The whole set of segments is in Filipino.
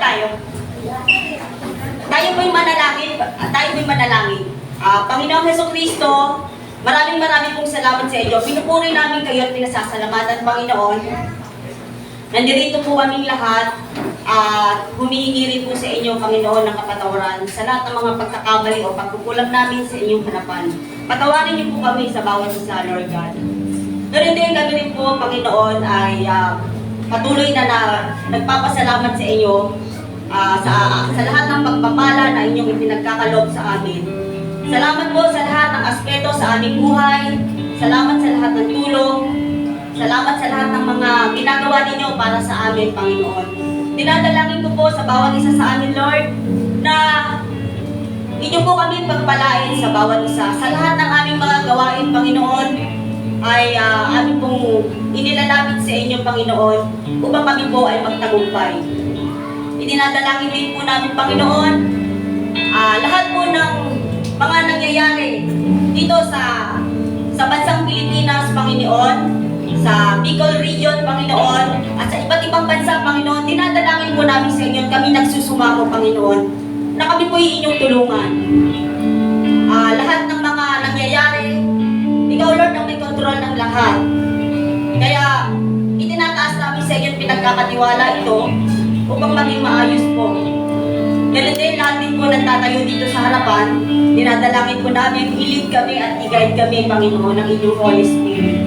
tayo. Tayo po'y manalangin. Panginoong Jesucristo, maraming pong salamat sa inyo. Pinupuri namin kayo at pinasasalamatan, Panginoon. Nandirito po kaming lahat. Humihingi rin po sa inyo, Panginoon, ng kapatawaran sa lahat ng mga pagkakamali o pagkukulang namin sa inyong harapan. Patawarin niyo po kami sa bawat isa, Lord God. Pero din kami rin po, Panginoon, ay patuloy na nagpapasalamat sa inyo sa lahat ng pagpapala na inyong ipinagkakalob sa amin. Salamat po sa lahat ng aspeto sa aming buhay. Salamat sa lahat ng tulong. Salamat sa lahat ng mga ginagawa ninyo para sa amin, Panginoon. Dinadalangin ko po sa bawat isa sa amin, Lord, na inyo po kami pagpalain sa bawat isa. Sa lahat ng aming mga gawain, Panginoon, ay amin pong inilalapit sa inyo, Panginoon, upang kami po ay magtagumpay. Idinadalangin din po namin, Panginoon, lahat po ng mga nangyayari dito sa bansang Pilipinas, Panginoon, sa Bicol Region, Panginoon, at sa iba't ibang bansa, Panginoon, dinadalangin po namin sa inyo, kami nagsusumamo, Panginoon, na kami po inyong tulungan. Lahat ng mga nangyayari, ikaw, Lord, ang may kontrol ng lahat. Kaya, itinataas namin sa inyo pinagkakatiwala ito upang maging maayos po. Ganun din, lahat din po nagtatayo dito sa harapan, dinadalangin po namin, i-lead kami at i-guide kami, Panginoon, ng inyong Holy Spirit.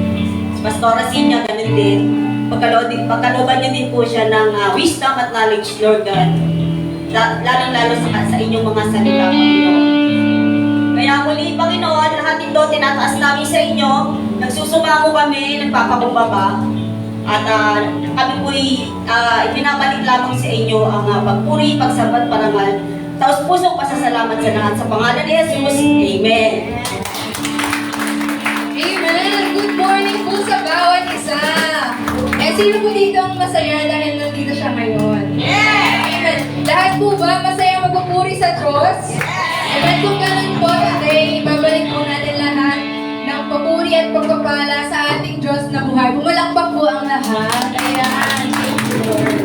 Pastora Sinya, ganun din. Pagkalooban niyo din po siya ng wisdom at knowledge, Lord God. Lalong-lalo sa inyong mga salita, Panginoon. Kaya muli, Panginoon, lahat ito tinataas namin sa inyo. Nagsusumamo kami, nagpapakumbaba. At kami po'y ibinabalik lamang sa inyo ang pagpuri, pagsambat, parangal. Taos pusong pasasalamat sa lahat. Sa pangalan ni Jesus, Amen. Amen! Good morning po sa bawat isa! Sino po dito ang masaya dahil nandito siya ngayon? Amen! Lahat po ba masaya magpupuri sa Diyos? Amen! Kung ganun po, today, ibabalik po natin lahat ng papuri at pagpapala sa ating Diyos na buhay. Pumalakpak po ang lahat. Ayan! Thank you, Lord.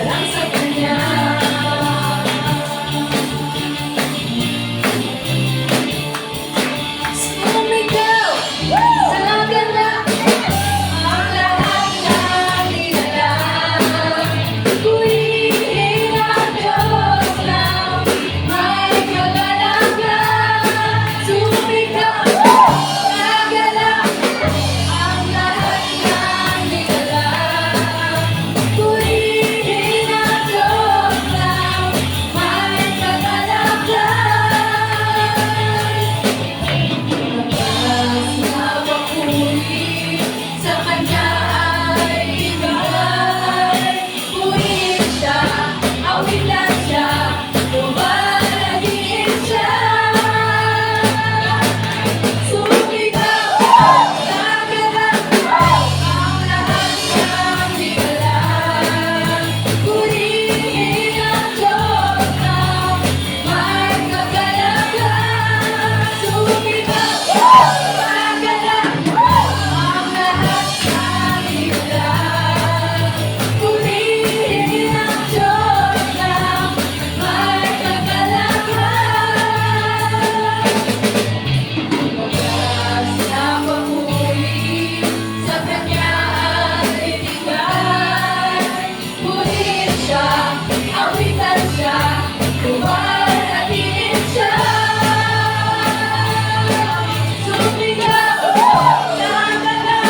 lang sa kanya. Sumigaw sa ganda ang lahat ng nilalang. Purihin ang Diyos lang may kagalakan. Sumigaw sa ganda ang lahat ng nilalang. Purihin ang Diyos lang may kagalakan. Labas na papuri sa kanya ay ibigay. Purihin siya, awitan siya, lumalagin siya. Sumigaw sa ganda ang lahat ng nilalang. Purihin ang Diyos lang may kagalakan. Sumigaw sa ganda ang lahat ng nilalang. Purihin ang Diyos lang may kagalakan. Labas na papuri sa kanya ay ibigay. Purihin siya, awitan siya, lumalagin siya. Sumigaw sa ganda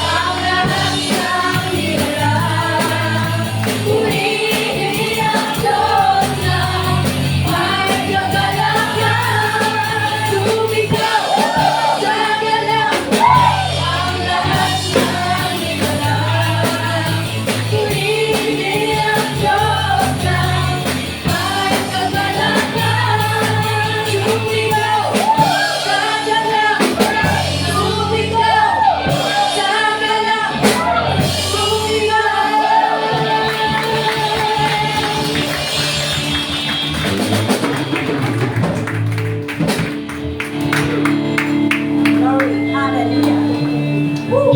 ang lahat ng nilalang. Purihin ang Diyos lang may kagalakan. Sumigaw sa ganda ang lahat ng nilalang. Purihin ang Diyos lang may kagalakan. Sumigaw sa ganda, sumigaw sa ganda, sumigaw. Glory, hallelujah. Woo!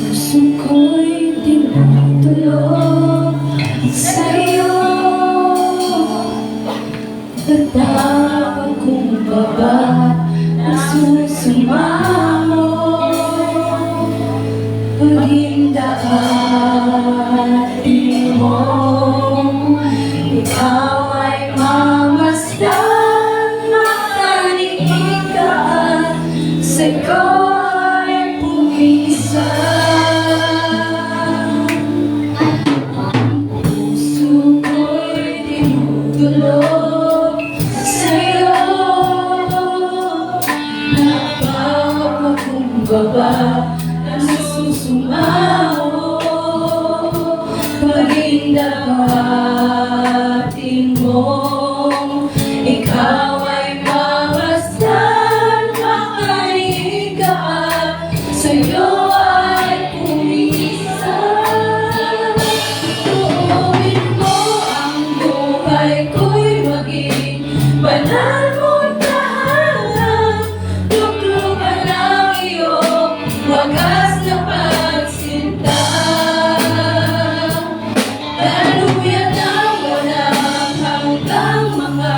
Puso ko'y tinutulog sa'yo. Tatawag kong baba nasusumamo. Paghindahatin mo, ikaw ay mamasdan, makaniig ka at sa'yo ay pumisan. Puso ko'y tinutulog sa'yo. Napawag kong baba nasusumao. Paghindahatin mo, ikaw ay mamasdan, makaniig ka at sa'yo ay pumisan. Tuuin mo ang buhay ko'y maging banal mo't tahanan. Tukluban ng iyong wagas na pagsinta. Daluyan ng walang hanggang mga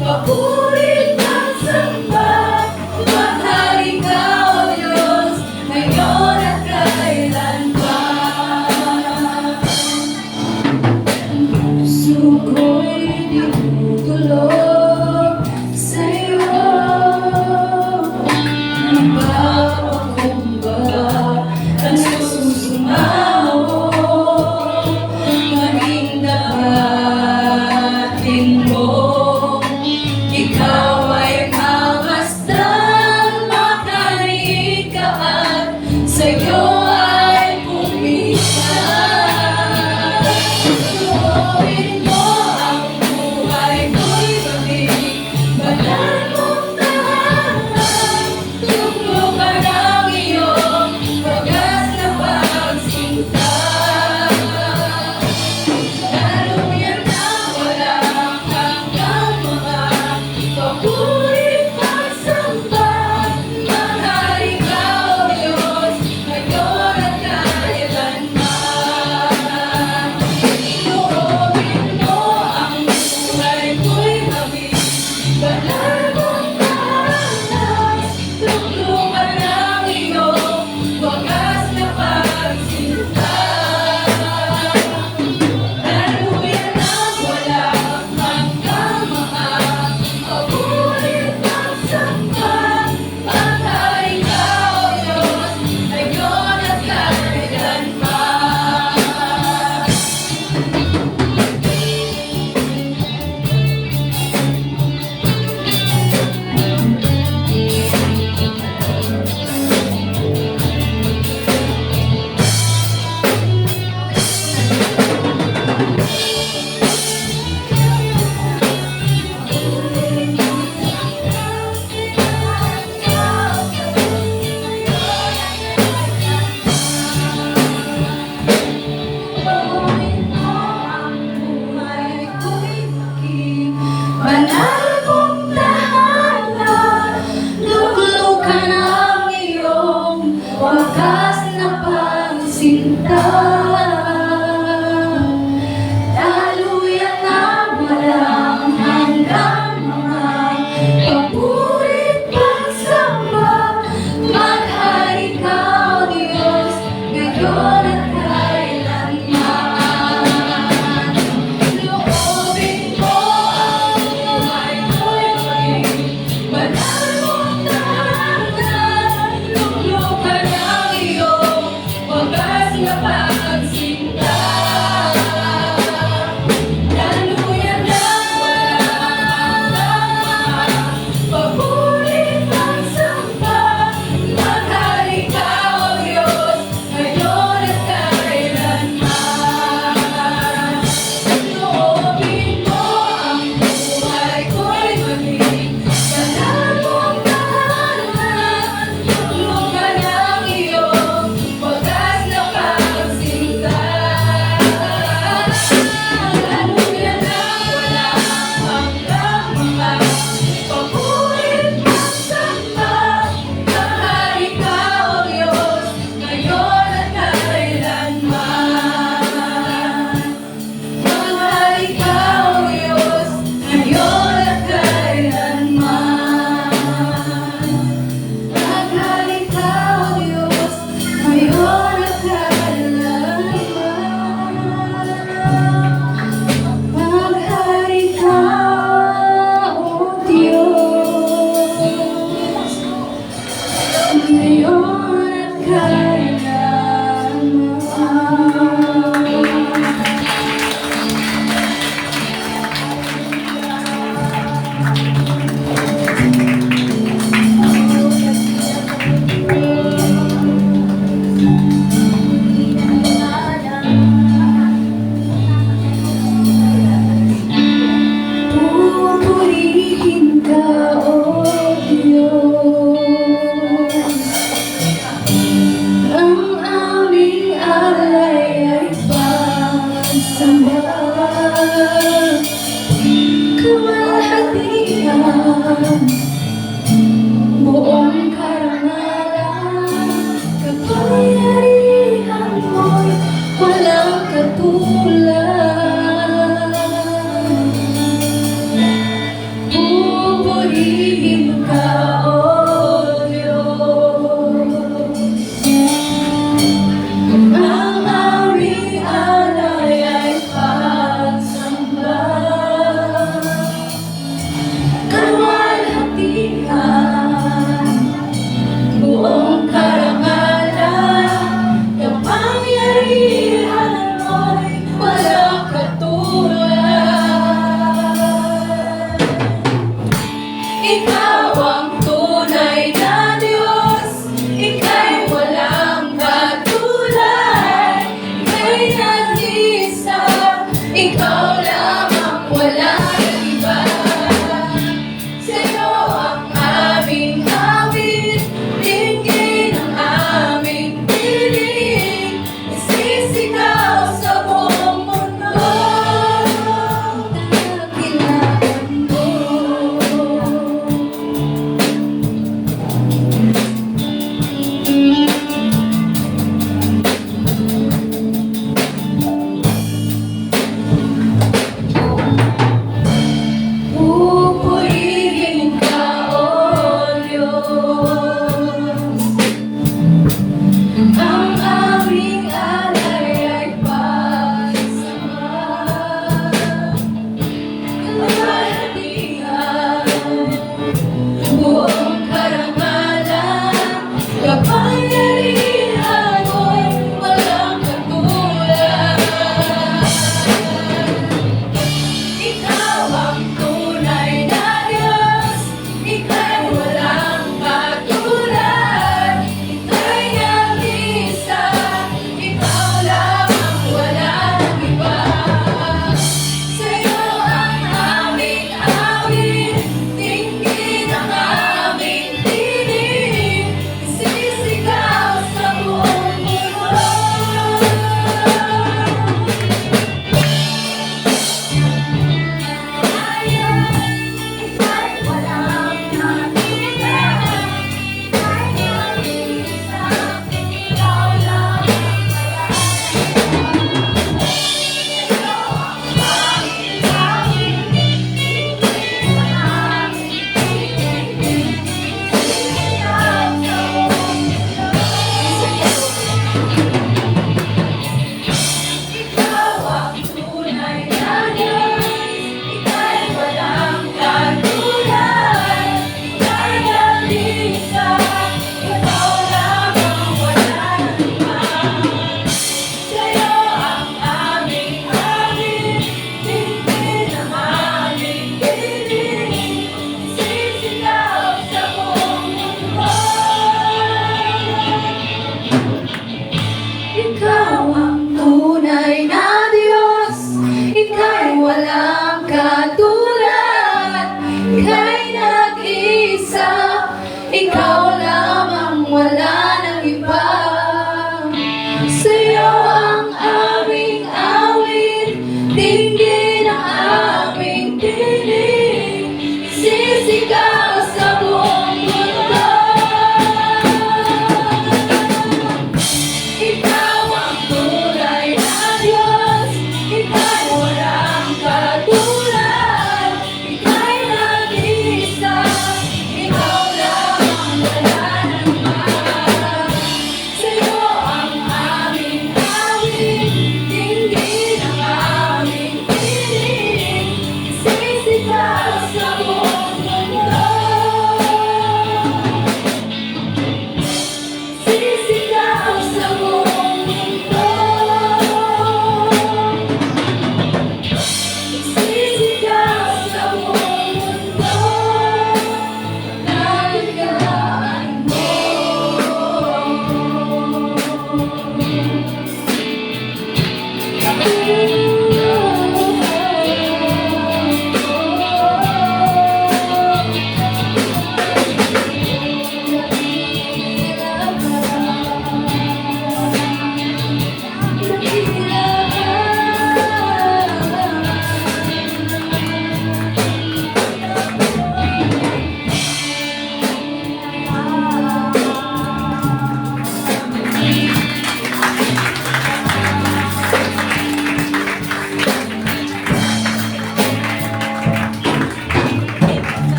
pabuhay. Banal kong tahanan, luglukan ang iyong wakas na pagsinta. Daluyan na walang hanggang mga papurit pagsamba. Maghari ka, O Diyos, ngayon at kailanman. Loobin mo ang buhay ko'y maging banal mong tahanan. Luglukan ang iyong wagas na pagsinta. Daluyan na walang papurit pagsamba. Maghari ka, O Diyos, ngayon at kailanman. Loobin mo ang buhay ko'y maging banal mong tahanan. Luglukan ang iyong wagas na pagsinta. Daluyan na walang hanggang mga papurit pagsamba. Maghari ka, O Diyos, ngayon at kailanman. Maghari ka, O Diyos, ngayon at kailanman. Maghari ka, O Diyos, ngayon at kailanman. Maghari ka, O Diyos, ngayon at kailanman. Pupurihin ka, O Diyos. Ang aming alay ay pagsamba. Kamalhatian, buong karangalan, kapangyarihan mo'y walang katulad. Pupurihin ka, O Diyos. Ang aming alay ay pagsamba. Kaluwalhatian,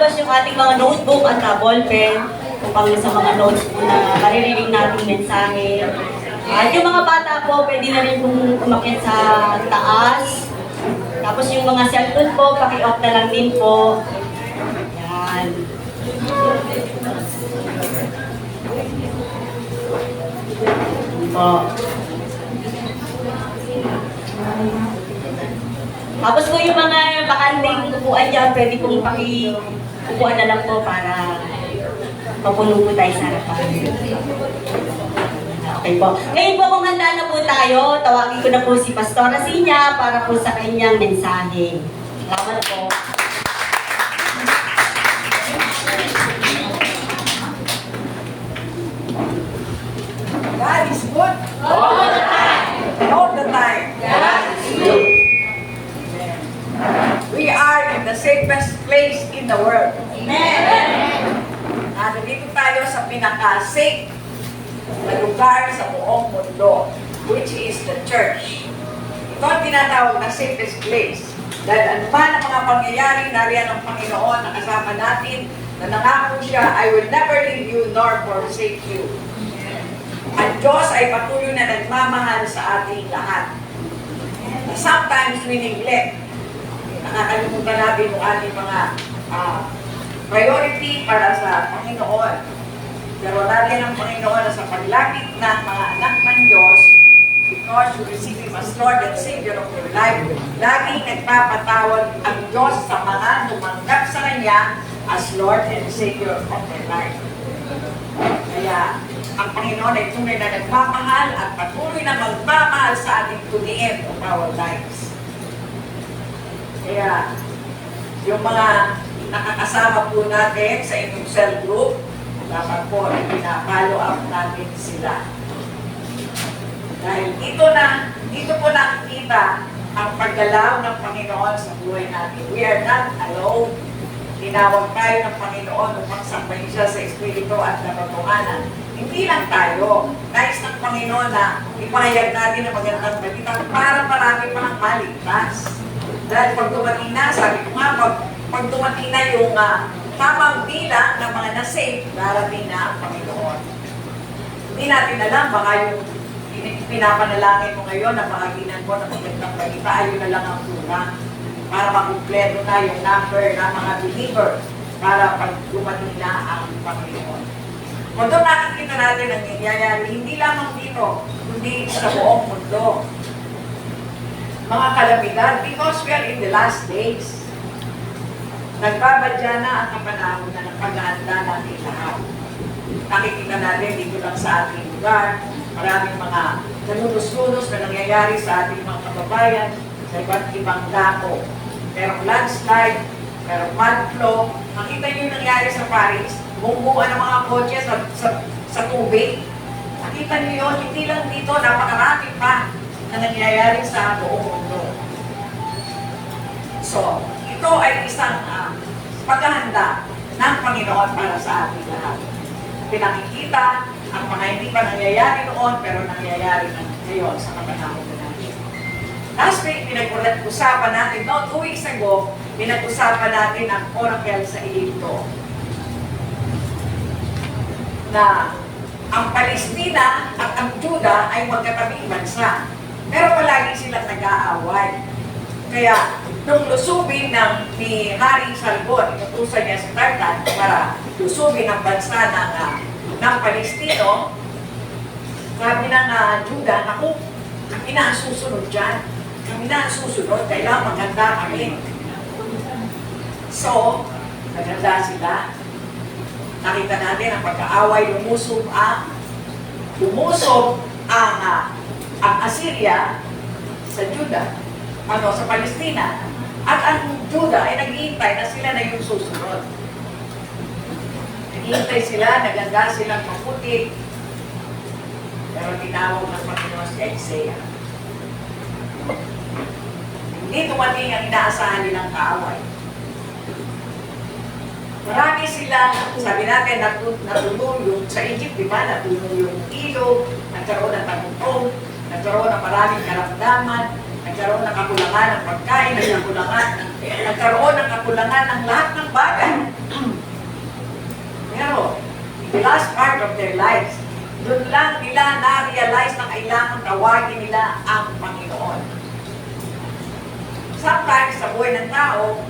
ilalabas yung ating mga notebook at ballpen upang sa mga notes po na maririnig nating mensahe. At yung mga bata po, pwede na rin pong umakyat sa taas. Tapos yung mga cellphone po, paki-off na lang din po. Yan. Po. Tapos po yung mga bakanting upuan dyan, pwede pong upuan na lang po para mapuno po tayo sa harapan. Okay po. Ngayon po kung handa na po tayo, tawagin ko na po si Pastora Sinya para po sa kanyang mensahe. Salamat po. God is good. All the time. All the time. God is good. Amen. We are in the safest place in the world. Amen. Nandito tayo sa pinaka-safe na lugar sa buong mundo, which is the church. Ito ang tinatawag na safest place. Dahil anuman ang mga pangyayari, nariyan ang Panginoon na kasama natin, na nangako siya, I will never leave you nor forsake you. Ang Diyos ay patuloy na nagmamahal sa ating lahat. Sometimes we neglect. Nakakalimutan natin yung ating mga priority para sa Panginoon. Pero natin ang Panginoon na sa paglapit ng mga anak ng Diyos, because you receive Him as Lord and Savior of your life, laging nagpapatawad ang Diyos sa mga tumanggap sa Kanya as Lord and Savior of their life. Kaya, ang Panginoon ay tunay na nagmamahal at patuloy na magmamahal sa ating to the end of our lives. Kaya, yung mga nakakasama po natin sa inyong cell group, dapat po ay pina-follow up natin sila. Dahil dito po nakikita ang paggalaw ng Panginoon sa buhay natin. We are not alone. Tinawag tayo ng Panginoon upang sambahin siya sa Espiritu at katotohanan. Hindi lang tayo. Nais ng Panginoon na ipahayag natin ang magandang balita para marami pa ng maligtas. Dahil pag dumating na, sabi ko nga, pag dumating na yung tamang bilang ng mga na-save, darating na ang Panginoon. Hindi natin alam, baka yung pinapanalangin mo ngayon na pangaginan mo ng magandang balita, ayun na lang ang kulang para makumpleto na yung number ng mga believer para pag dumating na ang Panginoon. Kung doon nakikita natin ang nangyayari, hindi lamang dito, kundi sa buong mundo. Mga kalamidad, because we are in the last days. Nagbabadya na ang kapanahon na ng paghahanda natin lahat. Nakikita natin dito lang sa ating lugar, maraming mga nanunos-nunos na nangyayari sa ating mga kababayan sa iba't ibang dako. Merong landslide, merong mud flow. Nakita niyo yung nangyari sa Paris, bumubuan ng mga kotse sa tubig. Nakita niyo yun, hindi lang dito, napakarami pa na nangyayari sa buong mundo. So, ito ay isang paghahanda ng Panginoon para sa ating lahat. Pinakikita ang mga hindi pa nangyayari noon, pero nangyayari na ngayon sa kapanahon na natin. Last week, pinag-usapan natin, 2 weeks ago, pinag-usapan natin ang oracle sa Egypto. Na ang Palestina at ang Juda ay magkatabing bansa. Pero palagi silang nag-aaway. Kaya, nung lusubin ni Haring Salbon, inutusan niya si Tartan para lusubin ang bansa ng Palestino, sabi ng Juda, naku, kami na ang susunod dyan. Kami na ang susunod, kailangan maganda kami. So, naganda sila. Nakita natin ang pagkaaway, lumusob ang Assyria sa Juda, sa Palestina. At ang Juda ay naghihintay na sila na yung susunod. Naghihintay sila, naganda silang maputi. Pero tinawag ng Panginoon si Isaiah. Hindi tumating ang inaasahan nilang kaaway. Marami sila, sabi natin, natulong yung sa Egypt, di ba? Natulong yung ilog, nagkaroon ng tagutong, nagkaroon ng maraming karamdaman, nagkaroon ng kakulangan ng pagkain, nagkaroon ng kakulangan ng lahat ng bagay. Pero, the last part of their lives, doon lang nila na-realize na kailangan tawagin nila ang Panginoon. Sometimes, sa buhay ng tao,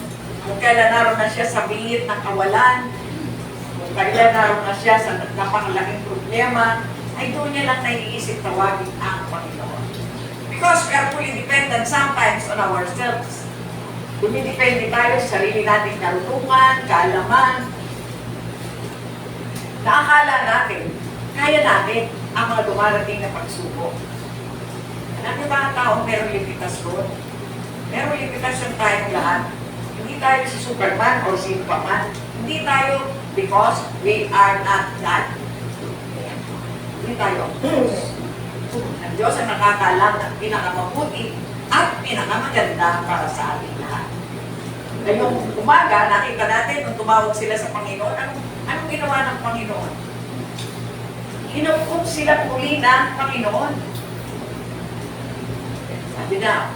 kung kailan naroon na siya sa bingit ng kawalan, kung kailan naroon na siya sa napakalaking problema, ay doon niya lang naiisip tawagin ang Panginoon. Because we are fully dependent sometimes on ourselves. Dumidepende tayo sa sarili nating karutungan, kaalaman, na akala natin, kaya natin ang mga dumarating na pagsubok. Alam niyo ba ang taong merong limitasyon? Merong limitasyon tayong lahat. Hindi tayo si Superman o si Paman. Hindi tayo because we are not God. Hindi tayo. Ang Diyos ang nakakalam ng pinakamabuti at pinakamaganda para sa ating lahat. Ngayong umaga, nakita natin nung tumawag sila sa Panginoon, anong ginawa ng Panginoon? Hinukom sila muli ng Panginoon. Sabi na,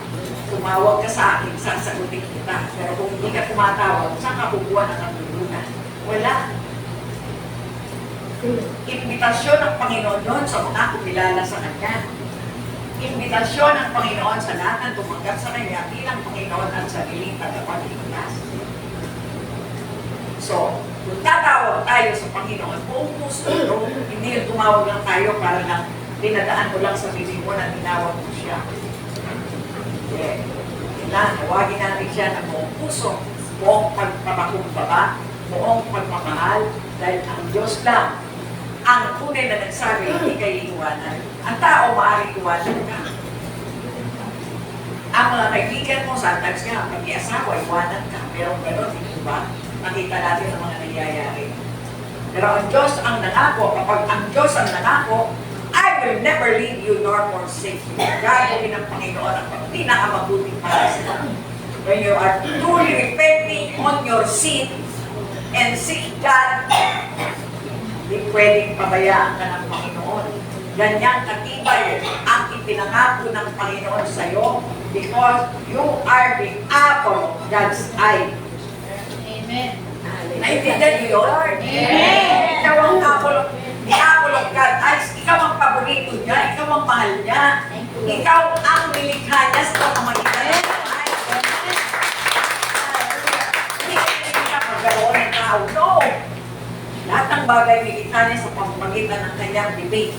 tumawag ka sa akin, sasagutin kita. Pero kung hindi ka tumatawag, saan ka kukuha ng katulungan? Wala. Imbitasyon ng Panginoon yun sa mga kumilala sa Kanya. Imbitasyon ng Panginoon sa lahat ng tumanggap sa Kanya bilang Panginoon at sariling tagapagligtas. So, kung tatawag tayo sa Panginoon, buong puso ito, hindi yung tumawag lang tayo para lang dinadaan mo lang sa bibig mo na tinawag mo siya. Okay. Tawagin natin siya ng buong puso, buong pagpapakumbaba, buong pagmamahal, dahil ang Diyos lang ang tunay na nagsabi, hindi kayo iwanan. Ang tao maaaring iwanan ka. Ang mga kaibigan mo, sometimes nga, pag-iasawa, iwanan ka. Pero gano'n, hindi ba? Nakita natin ang mga nangyayari. Pero ang Diyos ang nangako, kapag ang Diyos ang nangako, I will never leave you nor forsake you. Gagawin ng Panginoon ang pinakamabuting para sa iyo. When you are truly repenting on your sin and seek God, hindi pwedeng pabayaan ka ng Panginoon. Ganyang katibay ang ipinangako ng Panginoon sa iyo because you are the apple of God's eye. Amen. Naintindihan niyo yun? Amen. Ikaw ang apple of God's eyes. Ikaw ang paborito niya. Ikaw ang mahal niya. Ikaw ang nilikha niya sa pamamagitan ng buhay. Hindi ka pagkaroon ng tao. No! Lahat ng bagay nilikha niya sa pamamagitan ng kanyang bibig.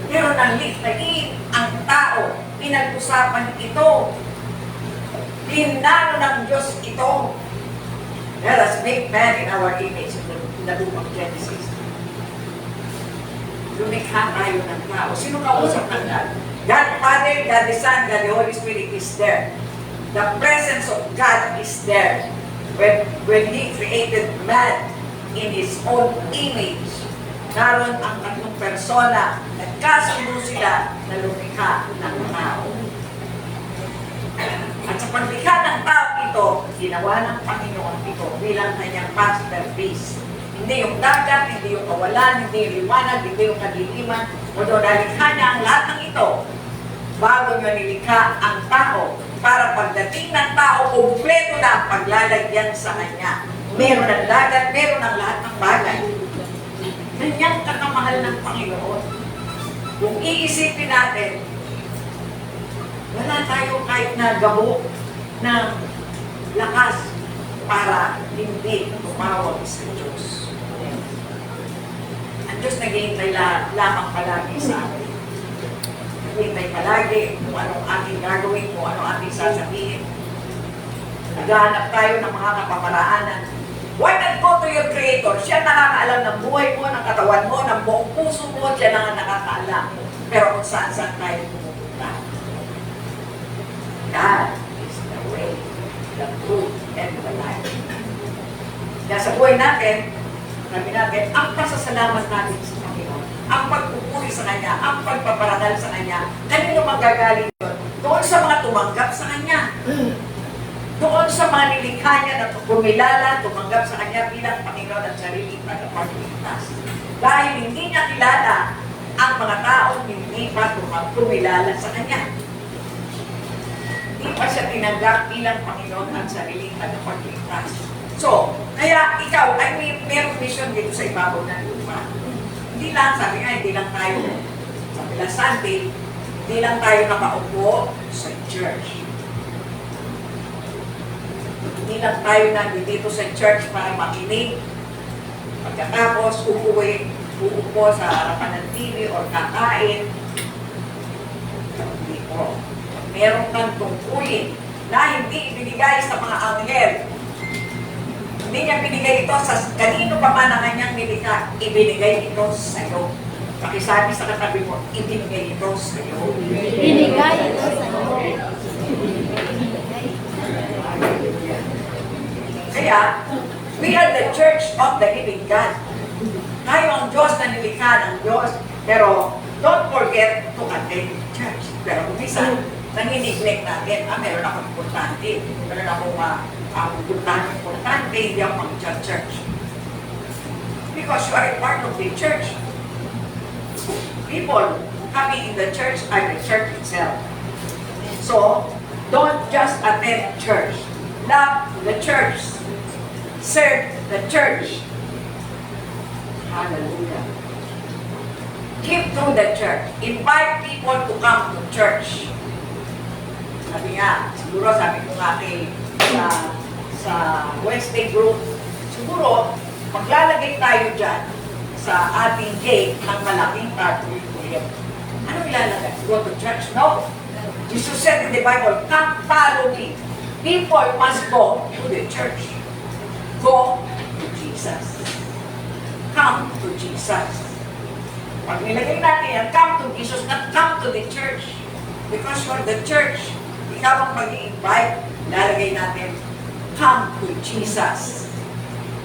Pero nalikhain ang tao. Pinag-usapan ito. Pinano ng Diyos ito. Let us make man in our image in the book of Genesis. Lumikha tayo ng tao. Sino kausap ng God? God Father, God the Son, God the Holy Spirit is there. The presence of God is there. When He created man in His own image, naroon ang tatlong persona, nagkasundo sila na lumikha ng tao. At sa paglikha ng tao ito, ginawa ng Panginoon ito bilang kanyang masterpiece. Hindi yung dagat, hindi yung kawalan, hindi yung liwanag, hindi yung kadiliman. Kundi nalikha niya ang lahat ng ito bago niya nilikha ang tao para pagdating ng tao, kumpleto na ang paglalagyan sa kanya. Meron ng dagat, meron ng lahat ng bagay. Ganyan kakamahal ng Panginoon. Kung iisipin natin, wala tayo kahit na gabo ng lakas para hindi tumawag sa Diyos. Ang Diyos naghihintay lamang palagi sa atin. Naghihintay palagi kung anong ating gagawin, kung anong ating sasabihin. Naghahanap tayo ng mga kapamaraanan. Why not go to your Creator? Siya nakakaalam ng buhay mo, ng katawan mo, ng buong puso mo, siya lang ang nakakaalam. Pero kung saan-saan tayo pumupunta. God is the way, the truth, and the life. Kaya sa buhay natin, sabi natin, ang pasasalamat natin sa Panginoon, ang pagpupuri sa Kanya, ang pagpaparangal sa Kanya, kanino manggagaling yun? Doon sa mga tumanggap sa Kanya. Doon sa mga nilikha niya na kumilala, tumanggap sa Kanya bilang Panginoon at sariling tagapagligtas. Dahil hindi niya kilala ang mga taong hindi pa kumilala sa Kanya. Hindi pa siya tinanggap bilang Panginoon at sariling tagapagligtas. So, kaya ikaw ay may merong mission dito sa ibabaw ng lupa. Hindi lang, sabi nga, hindi lang tayo sa Pilas Sunday, hindi lang tayo nakaupo sa church. Hindi lang tayo nandito sa church para makinig. Pagkatapos, uupo sa harapan ng TV o kakain. Hindi po. Meron kang tungkulin na hindi ibinigay sa mga anghel. Hindi niya binigay ito sa kanino pa man ang kanyang nilikha. Ibinigay ito sa iyo. Pakisabi sa katabi mo, ibinigay ito sa iyo. Binigay ito sa Kaya, we are the church of the living God. Tayo ang Diyos na nilikha ng Diyos. Pero, don't forget to attend church. Pero kung isa, nanginiglect natin, meron akong importante. Meron akong importante, hindi ako mag-church. Because you are a part of the church. People coming in the church are the church itself. So, don't just attend church. Love the church. Serve the church. Hallelujah. Give to the church. Invite people to come to church. Sabi nga, siguro sabi ko nga kay sa Wednesday group, siguro maglalagay tayo dyan sa ating gate ng malaking cartularium. Ano ilalagay? Go to church? No. Jesus said in the Bible, come follow me. People must go to the church. Go to Jesus. Come to Jesus. Pag nilagay natin yan, come to Jesus, not come to the church. Because you're the church. Ikaw ang mag-i-invite, lalagay natin, come to Jesus.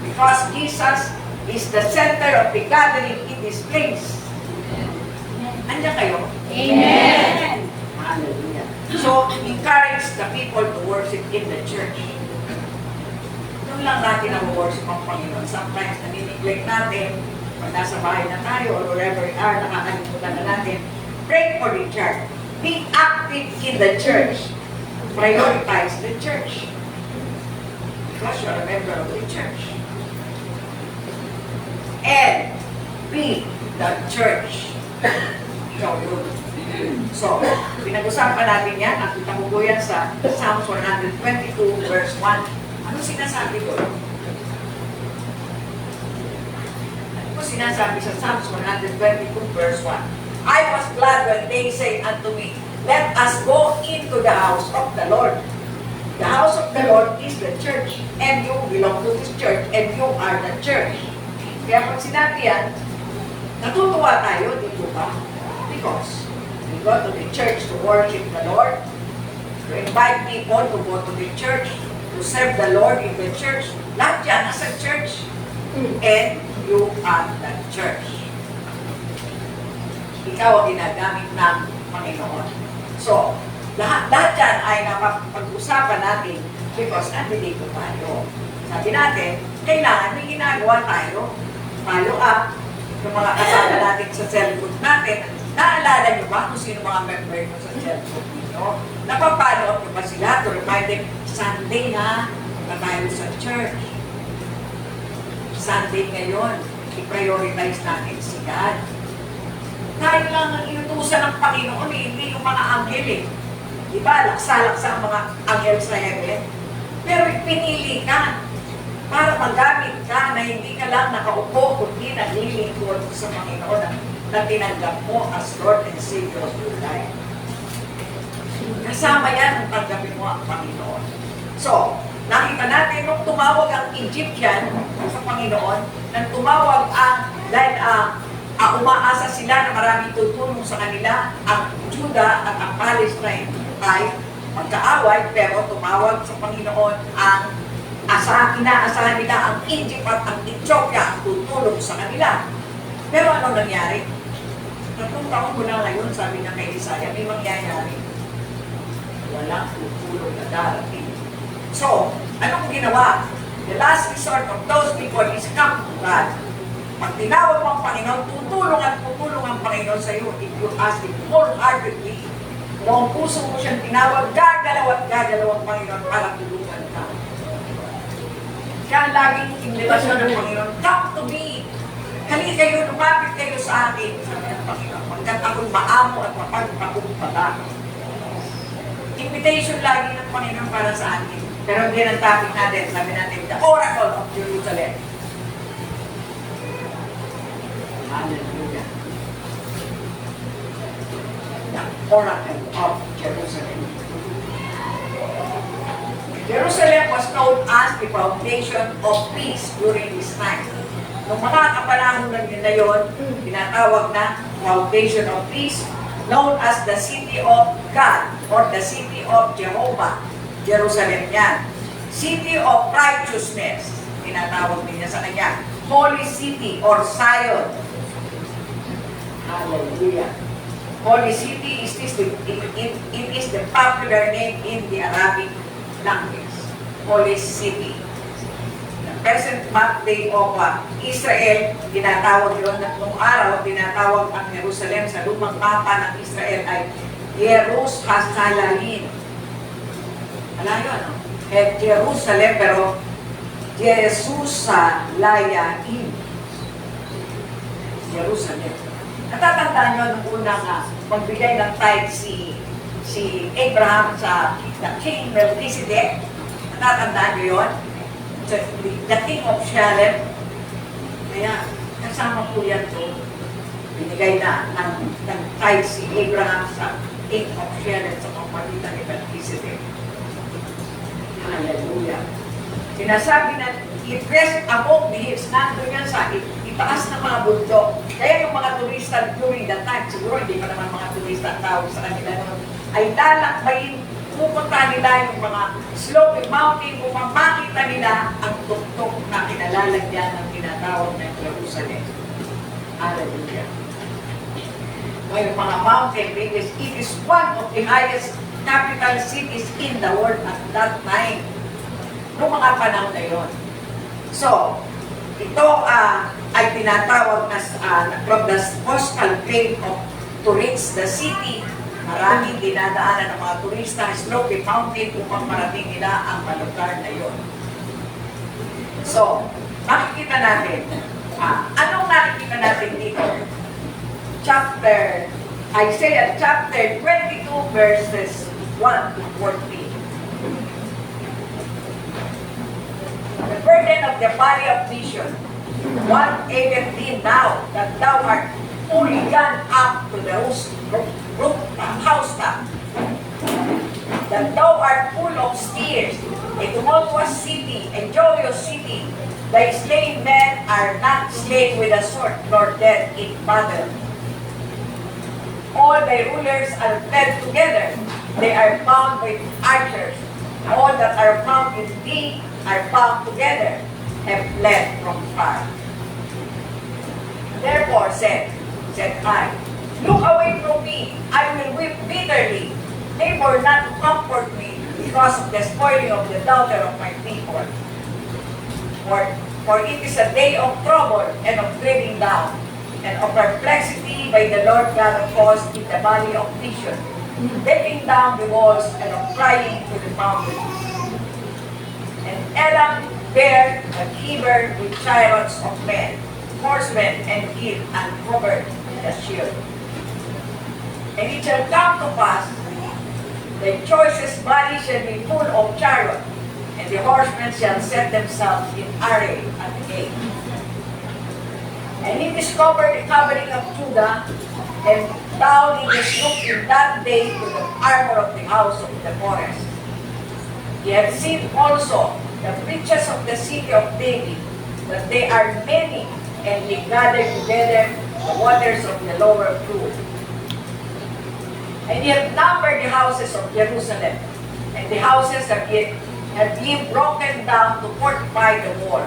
Because Jesus is the center of the gathering in this place. Andiyan kayo? Amen. Hallelujah. So, encourage the people to worship in the church. Doon lang natin ang worship ang Panginoon. Sometimes, nanineglect natin, pag nasa bahay na tayo or wherever we are, nakakalimutan na natin. Pray for the church. Be active in the church. Prioritize the church. Because you're a member of the church. And be the church. Ikaw yun. So, pinag-usapan natin yan. Nakita mo po yan sa Psalms 122 verse 1. Ano sinasabi ko? Ano po sinasabi sa Psalms 122 verse 1? I was glad when they said unto me, let us go into the house of the Lord. The house of the Lord is the church. And you belong to this church. And you are the church. Kaya pag sinabi yan, natutuwa tayo, di po ba? Because we go to the church to worship the Lord, to invite people to go to the church, to serve the Lord in the church. Lahat yan nasa church. And you are the church. Ikaw ang ginagamit ng Panginoon. So, lahat yan ay napag-usapan natin because nandito tayo. Sabi natin, kailangan may ginagawa tayo. Follow up yung mga kasama natin sa cellphone natin. Naalala nyo ba kung sino mga member mo sa cellphone ninyo? Napapalo up nyo ba sila to remind them, Sunday na tayo sa church. Sunday ngayon, i-prioritize natin si God. Tayo lang ang inutusan ng Panginoon, hindi yung mga anghel eh. Diba, laksa-laksa ang mga anghel sa heaven. Pero pinili ka para magamit ka na hindi ka lang nakaupo kundi naglilingkod sa Panginoon na tinanggap mo as Lord and Savior of your life. Kasama yan ang tanggapin mo ang Panginoon. So, nakita natin nung tumawag ang Egyptian sa Panginoon, nang tumawag dahil umaasa sila na maraming tutulong sa kanila, ang Judah at ang Palestine ay magkaaway, pero tumawag sa Panginoon ang inaasahan nila ang Egypt at ang Ethiopia ang tutulong sa kanila. Pero ano nangyari? 3 taon mula ngayon, sabi niya kay Isaiah, may mangyayari. Walang tutulong na darating. So, anong ginawa? The last resort of those people is come to God. Pag tinawag mo ang Panginoon, tutulong ang Panginoon sa iyo if you ask Him wholeheartedly. Kung puso mo siyang tinawag, gagalaw ang Panginoon para tulungan ka. Kaya ang laging invitasyon ng Panginoon. Come to me. Halika kayo, lumapit kayo sa akin. Sabi ng Panginoon, pagkat ako'y maamo at mapagpakumpala. Invitation lagi ng Panginoon para sa atin. Pero hindi ang topic natin, sabi natin, the oracle of Jerusalem. Hallelujah. The oracle of Jerusalem. Jerusalem was known as the foundation of peace during this time. Noong mga kapanahon na yun, tinatawag na foundation of peace, known as the city of God or the city of Jehovah. Jerusalem yan. City of righteousness, tinatawag din niya sa kanya. Holy city or Zion. Hallelujah. Holy city is this, it is the popular name in the Arabic language. Holy city. The present map day of Israel, tinatawag yun, at nung araw, tinatawag ang Jerusalem sa lumang mapa ng Israel ay Jerusalem. Malayo, no? At Jerusalem, pero Jesusalayain. Jerusalem. Natatandaan nyo nung unang magbigay ng tithe si Abraham sa the King Melchizedek. Natatandaan nyo yun? The King of Shalem. Kaya, kasama po yan to. Binigay na ng tithe si Abraham sa King of Shalem sa pamamagitan ni Melchizedek. Hallelujah. Sinasabi na i-rest among the hills. Nandun yan sa itaas ng mga bundok. Kaya yung mga turista during that time, siguro hindi pa naman mga turista ang tawag sa kanila noon, ay lalakbayin, pupunta nila yung mga sloping mountain, kung makita nila ang tuktok na kinalalagyan ng tinatawag na Jerusalem. Hallelujah. May mga mountain ranges, it is one of the highest capital cities in the world at that time. Noong mga panahon na yun. So, ito ay tinatawag na from the coastal plain of to reach the city. Maraming dinadaanan ng mga turista, sloping mountain upang marating nila ang lugar na yun. So, makikita natin, anong nakikita natin dito? Isaiah chapter 22 verses 1 to 14. The burden of the valley of vision, what aideth thee now that thou art fully gone up to the housetop, that thou art full of steers, a tumultuous city, a joyous city. Thy slain men are not slain with a sword, nor dead in battle. All thy rulers are fled together. They are bound with archers. All that are found in thee are bound together, have fled from far. Therefore said I, look away from me, I will weep bitterly. Labor not to comfort me because of the spoiling of the daughter of my people. For it is a day of trouble and of treading down, and of perplexity by the Lord God of hosts in the valley of vision, breaking down the walls and of crying to the mountains. And Elam bare a quiver with chariots of men, horsemen, and hill, and covered with a shield. And it shall come to pass, the choicest body shall be full of chariots, and the horsemen shall set themselves in array at the gate. And he discovered the covering of Judah, and down he looked in that day to the armor of the house of the forest. He had seen also the breaches of the city of David, that they are many, and he gathered together the waters of the lower pool. And he had numbered the houses of Jerusalem, and the houses have been broken down to fortify the wall.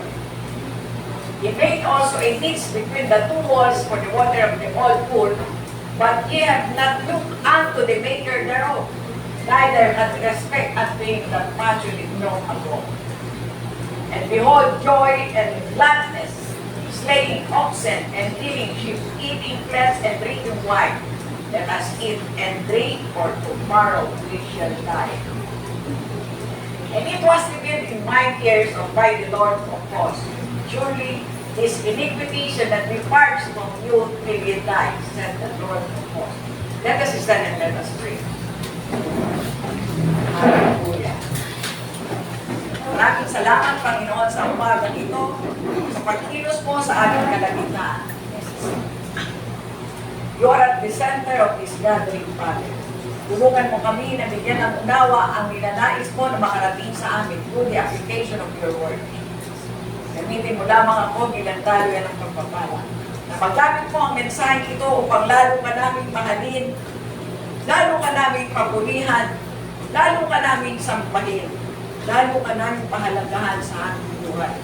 He made also a niche between the two walls for the water of the old pool, but ye have not looked unto the maker thereof, neither had respect unto him that fashioned it long ago. And behold, joy and gladness, slaying oxen and killing sheep, eating flesh and drinking wine. Let us eat and drink, for tomorrow we shall die. And it was revealed in mine ears of by the Lord of hosts. Surely his iniquity shall not depart from you till ye die, said the Lord of hosts. Let us stand and let us pray. Hallelujah. Maraming salamat, Panginoon, sa umagang ito, sa pagkilos mo sa aming kalagitnaan. You are at the center of this gathering, Father. Tulungan mo kami na bigyan ng unawa ang ninanais mo na makarating sa amin through the application of your word. Gamitin mo lamang ako bilang daluyan ng pagpapala. Na magamit mo ang mensahe ito upang lalo ka namin mahalin, lalo ka namin pabulihan, lalo ka namin sampahin, lalo ka namin pahalagahan sa aming buhay.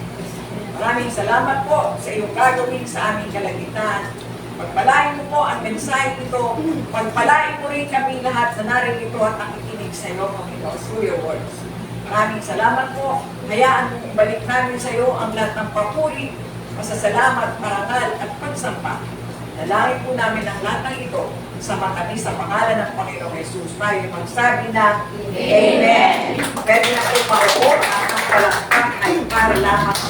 Maraming salamat po sa iyong gagawin sa aming kalagitnaan. Pagpalain mo po ang mensahe ito, pagpalain mo rin kami lahat na naririto at nakikinig sa iyo, Panginoon, through your words. Maraming salamat po. Hayaan mo ibalik namin sa iyo ang lahat ng papuri, pasasalamat, parangal at pagsamba. Nalangin po namin ang lahat ng ito sa kami sa pangalan ng Panginoong Jesus. Tayo magsabi na, Amen. Pwede na kayo paupo at ang palakpak ay para lamang.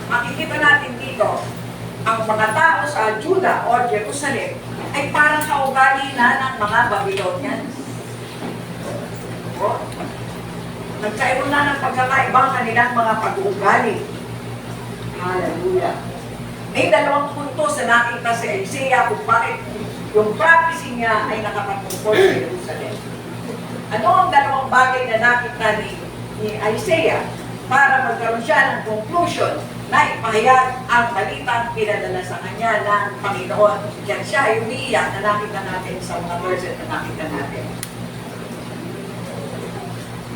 Makikita natin dito, ang mga tao sa Juda o Jerusalem ay parang kaugali na ng mga Babylonians. O, nagkaroon na ng pagkakaibang kanilang mga pag-uugali. Hallelujah. May dalawang punto sa nakita si Isaiah kung bakit yung prophecy niya ay nakapatungkol sa Jerusalem. Ano ang dalawang bagay na nakita ni Isaiah para magkaroon siya ng conclusion na ipahayag ang balitang pinadala sa kanya ng Panginoon. Yan siya ay umiiyak na nakita natin sa mga verses na nakita natin.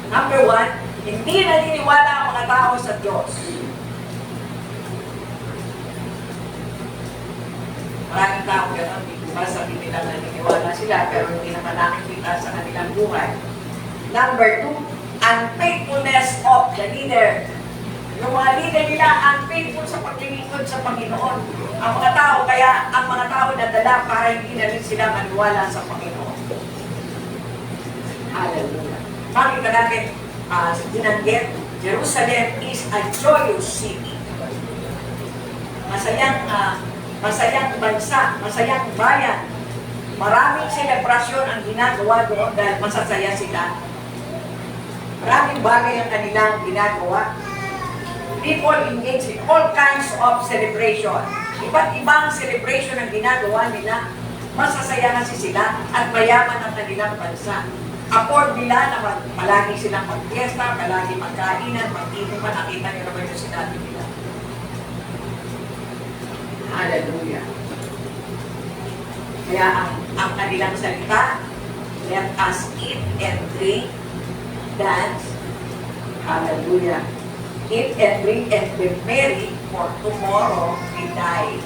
Number 1, hindi naniniwala ang mga tao sa Diyos. Maraming tao gano'n, hindi ba sabihin nila naniniwala sila, pero hindi naman nakikita sa kanilang buhay. Number 2, unfaithfulness of the leader. Yung mga leader nila unfaithful sa paglilingkod sa Panginoon. Ang mga tao, kaya ang mga tao nadala para hindi na rin sila maniwala sa Panginoon. Hallelujah. Makita natin, binanggit, Jerusalem is a joyous city. Masayang bansa, masayang bayan. Maraming selebrasyon ang ginagawa doon dahil masasaya sila. Maraming bagay ang kanilang ginagawa. People engage in all kinds of celebration. Iba't ibang celebration ang ginagawa nila. Masasaya kasi sila at mayaman ang kanilang bansa. Afford nila na palagi silang mag-fiesta, palagi magkainan, mag-inuman. Nakita niyo naman yung sinabi nila. Hallelujah. Kaya ang kanilang salita, let us eat and drink, dance. Hallelujah. Eat and drink and be merry, for tomorrow we die.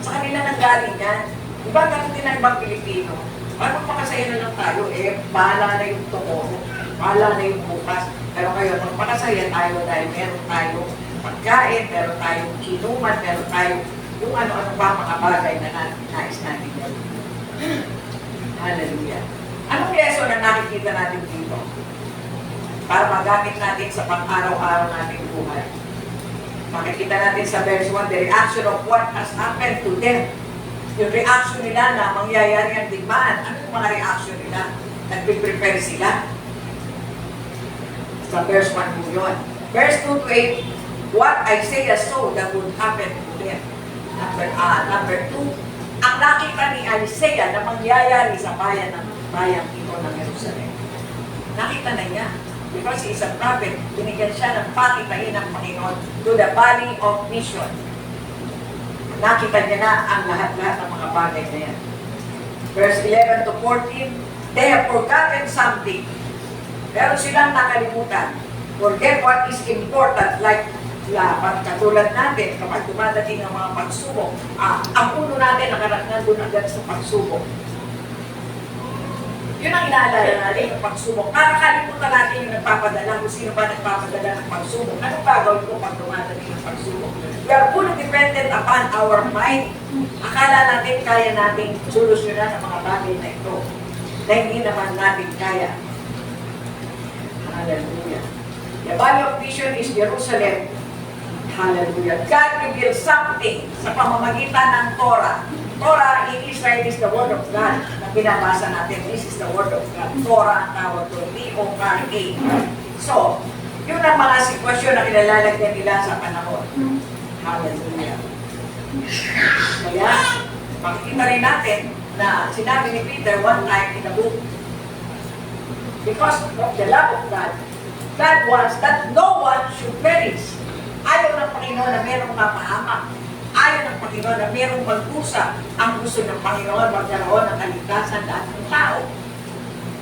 Sa kanila nanggaling yan. Diba ganun din ang ibang Pilipino? Parang makasaya na lang tayo, bahala na yung tomorrow, bahala na yung bukas. Pero ngayon, magpakasaya tayo dahil meron tayong pagkain, meron tayong inuman, meron tayong kung ano-ano pa mga bagay na nais natin yan. Hallelujah. Anong lesson na nakikita natin dito? Para magamit natin sa pang-araw-araw nating buhay. Makikita natin sa verse 1, the reaction of what has happened to them. Yung reaction nila na mangyayari ang digmaan. Ano yung mga reaction nila? Nag-prepare sila. Sa verse 1 po yun. Verse 2 to 8, what Isaiah saw that would happen to them. Number 2, ang nakita ni Isaiah na mangyayari sa bayang ito ng Jerusalem. Nakita na niya. Because he is a prophet, binigyan siya ng pakitain ng Panginoon to the valley of mission. Nakita niya na ang lahat-lahat ng mga bagay na yan. Verse 11 to 14, they have forgotten something. Meron silang nakalimutan. Forget what is important, like katulad natin, kapag dumadating ang mga pagsubok, ang ulo natin nandun agad sa pagsubok. Yun ang inaalala natin, yung pagsubok. Nakakalimutan natin yung nagpapadala, kung sino ba nagpapadala ng pagsubok. Anong gagawin ko pag dumadating ng pagsubok? We are fully dependent upon our mind. Akala natin kaya natin solusyonan ang mga bagay na ito na hindi naman natin kaya. Hallelujah. The Valley of Vision is Jerusalem. Hallelujah. God reveals something sa pamamagitan ng Torah. Torah in Israel is the Word of God. Na binabasa natin, this is the Word of God. Torah ang tawag doon, T-O-R-A. So, yun ang mga sitwasyon na kinalalagyan nila sa panahon. Hallelujah. Kaya, makikita rin natin na sinabi ni Peter one time in the book, because of the love of God, God wants that no one should perish. Ayaw ng Panginoon na merong mapahamak. Ayaw ng Panginoon na merong magkusa. Ang gusto ng Panginoon magkaroon ng kaligtasan lahat ng tao.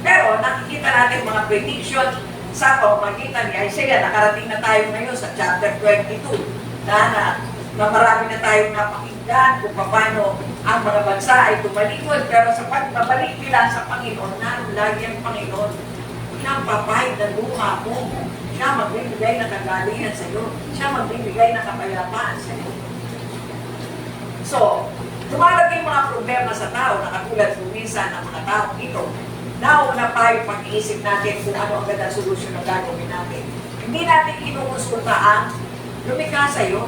Pero nakikita natin mga prediction sa pamamagitan ni Isaiah. Nakarating na tayo ngayon sa chapter 22 na marami na tayong napakinggan kung paano ang mga bansa ay tumalikod. Pero sa pagbabalik nila sa Panginoon, naroon lagi ang Panginoon na papahid ng luha mo. Siya magbibigay ng kagalingan sa iyo. Siya magbibigay ng kapayapaan sa iyo. So, dumarating mga problema sa tao na katulad minsan ng mga tao ito. Nauna pa yung pag-iisip natin kung ano ang ganda solusyon na gagawin natin. Hindi natin inukonsulta ang lumikha sa iyo.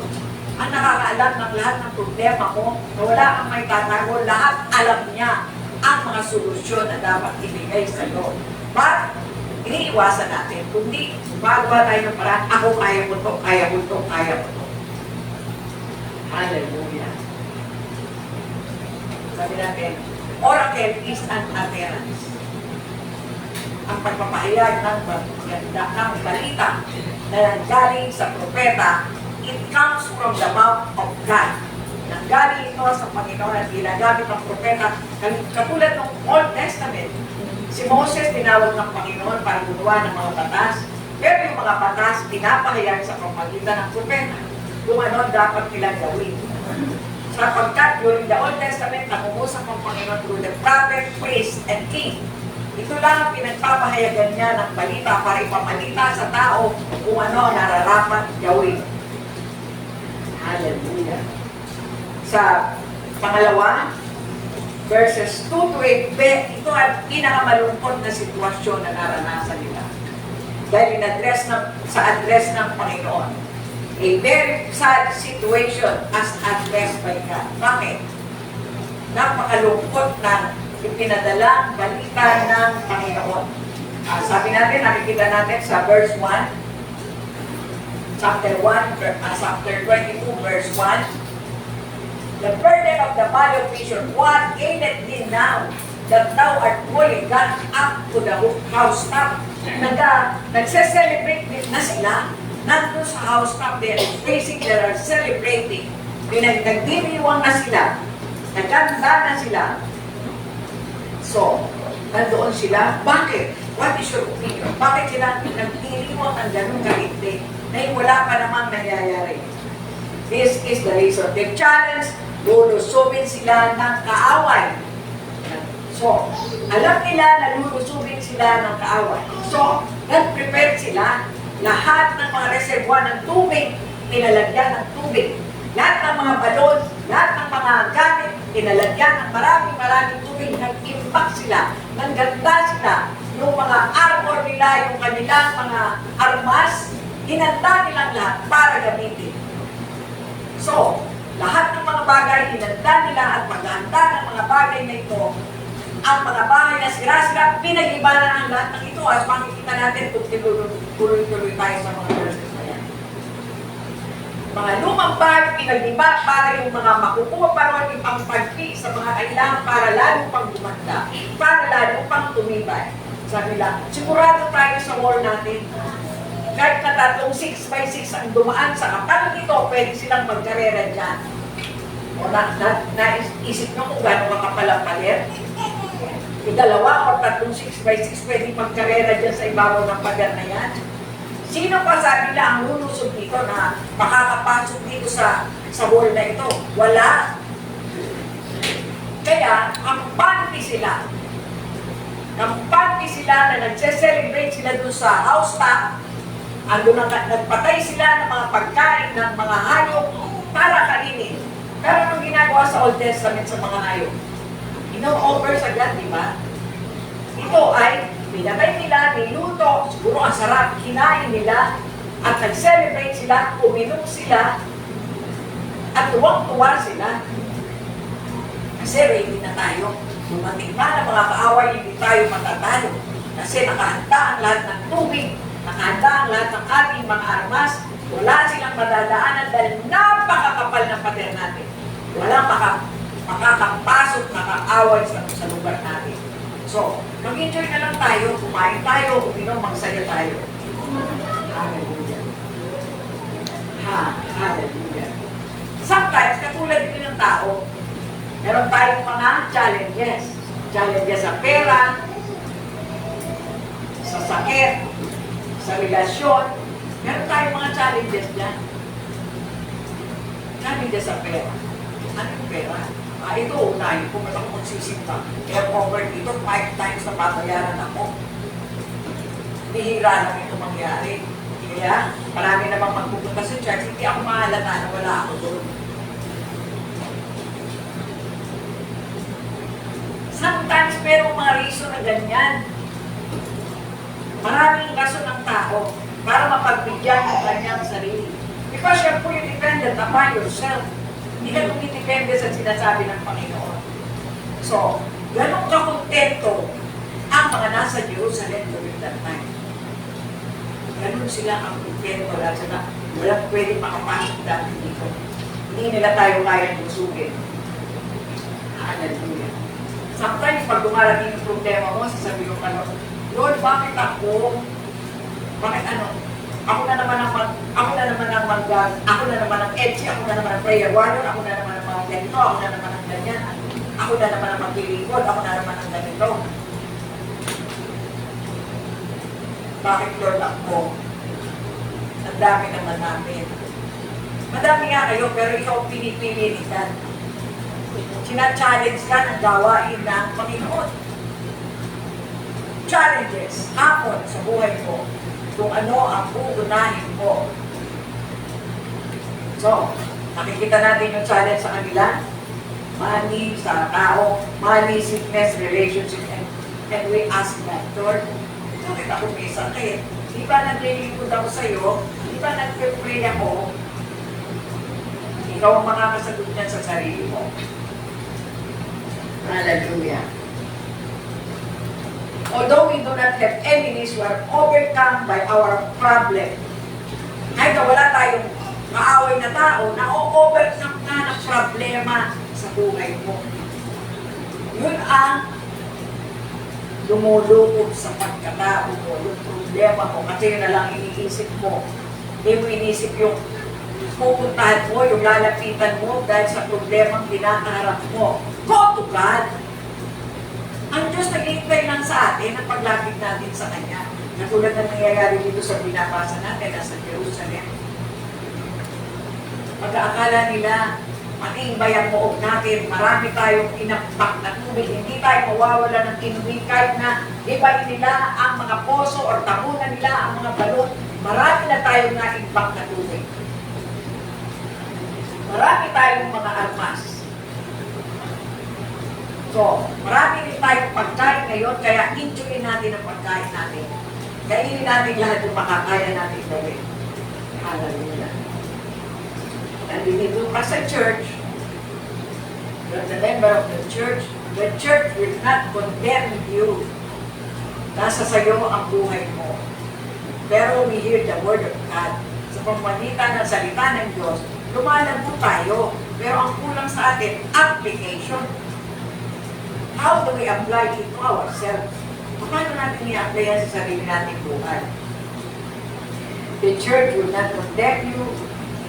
Ang nakakaalam ng lahat ng problema mo na wala kang may tatago, lahat alam niya ang mga solusyon na dapat ibigay sa iyo. But, iniiwasan natin. Kundi, magawa tayo ng paraan, ako kaya mo to, kaya mo to, kaya mo to. Hallelujah. Sabi natin, oracle is an utterance. Ang pagpapahayag ng balita na nanggaling sa propeta, it comes from the mouth of God. Nanggaling ito sa Panginoon at ginagamit ng propeta. Katulad ng Old Testament, si Moses tinawag ng Panginoon para gumawa ng mga batas. Pero yung mga batas, pinapahayag sa pamamagitan ng propeta. Kung ano dapat nilang gawin. Sapagkat during the Old Testament, nangungusap ang Panginoon through the prophet, priest, and king. Ito lang ang pinagpapahayagan niya ng balita para ipamalita sa tao kung ano ang nararapat gawin. Hallelujah. Sa pangalawa, verses 2 to 8, ito ang pinakamalungkot na sitwasyon na naranasan nila. Dahil sa address ng Panginoon. A very sad situation as addressed by God. Bakit? Napakalungkot na ipinadalang balita ng Panginoon. Sabi natin, nakikita natin sa verse 1, chapter 22, verse 1, the burden of the Valley of Vision, what aided thee now, that thou art fully gone up to the housetop. Nagse-celebrate din na sila. Nandun sa housetop, they are celebrating. Nagdiriwang na sila. Naganda na sila. So, nandoon sila. Bakit? What is your opinion? Bakit sila nagdiriwang ang ganun kahindi na wala pa namang nangyayari? This is the reason. The challenge, lulusubin sila ng kaaway. So, alam nila na lulusubin sila ng kaaway. So, nag-prepare sila. Lahat ng mga reservoir ng tubig, pinalagyan ng tubig. Lahat ng mga balon, lahat ng mga gamit, pinalagyan ng maraming tubig. Nag-imbak sila. Nangganda sila. Yung mga armor nila, yung kanilang mga armas, hinanda nilang lahat para gamitin. So, lahat ng mga bagay, hinanda nila at paghahanda ng mga bagay na ito, ang mga bahay na sira-sira, pinag-ibanan ang lahat ng ito. As makikita natin kung tuloy-tuloy tayo sa mga verses na yan. Mga lumang bahay, pinag-iba para yung mga makukuha para yung pangpagpi sa mga kailangan para lalo pang gumanda, para lalo pang tumibay. Sabi lang, sigurado tayo sa wall natin. Kahit na tatlong 6x6 ang dumaan sa kapal nito, pwede silang magkarera dyan. O naisip nyo kung gano'ng makapal ang pader? Yung dalawa o tatlong 6x6 pwede magkarera dyan sa ibabaw ng pader na yan. Sino pa sabi nila ang lulusog dito na makakapasok dito sa wall na ito? Wala. Kaya, ang panty sila. Kampante sila na nagse-celebrate sila dun sa house top. Ando na nagpatay sila ng mga pagkain ng mga hayop para kainin. Pero anong ginagawa sa Old Testament sa mga hayop? Ino-offer sa God, di ba? Ito ay pinatay nila, niluto, siguro ang sarap, kinain nila, at nag-celebrate sila, uminom sila, at tuwang-tuwa sila. Kasi ready na tayo. Dumating na ng mga kaaway, hindi tayo matatalo. Kasi nakahanda ang lahat ng tubig, nakahanda ang lahat ng ating mga armas, wala silang madadaanan dahil napakakapal ng pader natin. Walang makakapasok na kaaway sa lugar natin. So, mag-enjoy na lang tayo, kumain tayo, uminom, magsaya tayo. Hallelujah. Hallelujah. Sometimes, katulad din ng tao, meron tayong mga challenges. Challenges sa pera, sa sakit, sa relasyon. Meron tayong mga challenges dyan. Challenges sa pera. Ano yung pera? Ito, unahin ko, ba't ako magsisimpa? Kaya cover dito, 5 times na babayaran ako. Bihira lang ito mangyari. Kaya, marami namang magpupunta sa church, hindi ako mahalata na wala ako doon. Sometimes, merong mga reason na ganyan. Maraming rason ng tao para mapagbigyan ng kanyang sarili. Because you're fully dependent upon yourself. Hindi ka dumidepende sa sinasabi ng Panginoon. So, ganun kakontento ang mga nasa Jerusalem during that time. Ganun sila ang kontento dahil sila walang pwede makapasok dati dito. Hindi nila tayo kaya busugin. Hallelujah. Sometimes, pag dumarating yung problema mo, sasabi mo ka, Lord, bakit ako? Bakit ano? Ako na naman ang edgy, ako na naman ang prayer warrior, ako na naman ang mga ganito, ako na naman ang ganyan, ako na naman ang maglilingkod, ako na naman ang ganito. Bakit Lord ako? Ang dami naman namin. Madami nga kayo, pero ikaw pinipili ni God. Sina-challenge ka ng gawain ng Panginoon. Challenges, hapon sa buhay mo, kung ano ang uunahin mo. So, nakikita natin yung challenge sa kanila. Money, sa tao, money, sickness, relationship, and we ask that, Lord, bakit ako may sakit? Di ba naglilingkod ako sa'yo? Di ba nag-pray ako? Ikaw ang makakasagot niyan sa sarili mo. Hallelujah. Although we do not have enemies, we are overcome by our problem. Kahit na wala tayong kaaway na tao, na-overcome ka ng problema sa buhay mo. Yun ang lumulukot sa pagkatao mo, yung problema mo, kasi yun na lang iniisip mo. Hindi mo inisip yung pupuntahan mo, yung lalapitan mo dahil sa problemang kinakaharap mo. Go to God! Ang Diyos naghihintay lang sa atin ang paglapit natin sa Kanya. Natulad na nangyayari dito sa binabasa natin sa Jerusalem. Pag-aakala nila, matibay ang moob natin, marami tayong inakpak na tubig, hindi tayo mawawala ng inumin kahit na ibayin nila ang mga poso o tabunan nila ang mga balon, marami na tayong naimbak na tubig. Marami tayong mga armas. So, marami rin tayong pagkain ngayon, kaya enjoy natin ang pagkain natin. Kainin natin lahat yung makakaya natin gawin. Hallelujah. Nandito ka sa church, you're the member of the church will not condemn you. Nasa sayo ang buhay mo. Pero we hear the word of God. Sa pamamagitan ng salita ng Diyos, lumalan po tayo. Pero ang kulang sa atin, application. How do we apply it to ourselves? Paano natin i-apply yan sa sarili nating buhay? The church will not condemn you.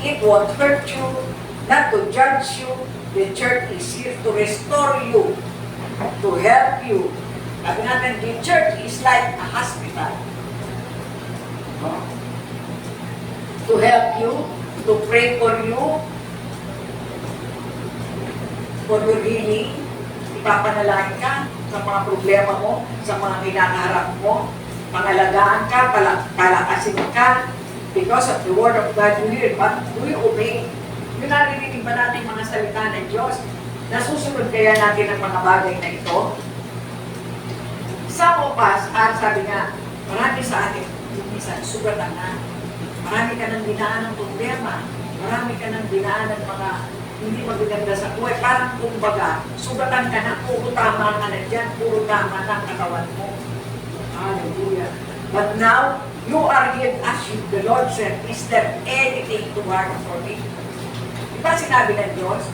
It won't hurt you, not to judge you. The church is here to restore you, to help you. Sabi natin, the church is like a hospital. To help you, to pray for you, for your healing. Ipapanalangin ka, sa mga problema mo, sa mga kinakaharap mo. Pangalagaan ka, palakasin ka, because of the word of God you hear. But do you obey? Yung narinig ba natin mga salita ng Diyos? Nasusunod kaya natin ang mga bagay na ito? Some of us, sabi nga, marami sa atin, minsan, sugatan na. Marami ka nang dinaan ng problema. Marami ka nang dinaan ng mga hindi magaganda sa buhay. Parang kumbaga, sugatan ka na, puro tama ka na dyan, puro tama na ang katawan mo. Hallelujah. But now, you are here as you, the Lord said, is there anything too hard for me? Diba sinabi ng Diyos,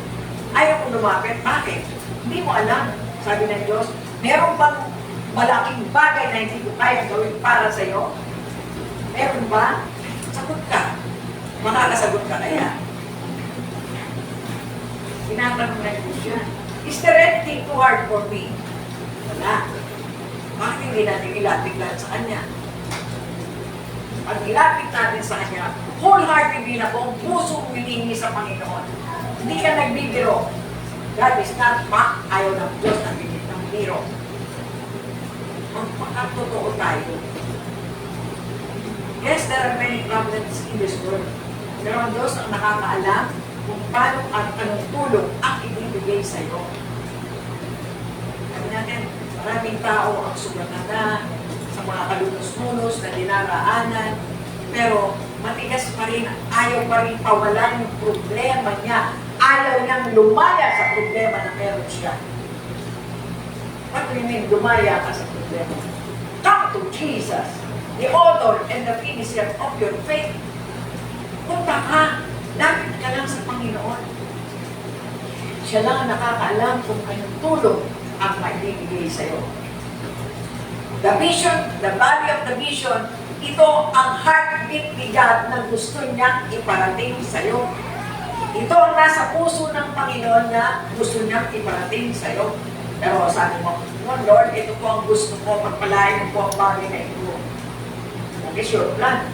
ayaw kong lumapit. Bakit? Hindi mo alam. Sabi ng Diyos, meron bang malaking bagay na hindi ko kaya gawin para sa'yo? Meron ba? Sagot ka. Makakasagot ka kaya. Tinatanong ng Diyos yan. Is there anything too hard for me? Wala. Bakit hindi natin ilapit lang sa Kanya? Pag ilapit natin sa Kanya, wholeheartedly na kung pusong humihingi sa Panginoon. Hindi ka nagbibiro. God is not mocked. Ayaw ng Diyos na bibig ng biro. Magpakatotoo tayo. Yes, there are many problems in this world. Pero ang Diyos ang nakakaalam kung paano at anong tulong ang ibibigay sa iyo. Sabi natin, maraming tao ang sugatan na sa mga kalunos-lunos na dinaraanan, pero matigas pa rin, ayaw pa rin pawalan yung problema niya. Ayaw niyang lumaya sa problema na meron siya. What do you mean, lumaya ka sa problema? Come to Jesus, the author and the finisher of your faith. Punta ka, lapit ka lang sa Panginoon. Siya lang ang nakakaalam kung anong tulong ang maibibigay sa'yo. The vision, the value of the vision, ito ang heartbeat ni God na gusto niyang iparating sa'yo. Ito ang nasa puso ng Panginoon na gusto niyang iparating sa'yo. Pero sabi mo, Lord, ito po ang gusto ko, pagpalain mo po ang bagay na ito. That is your plan.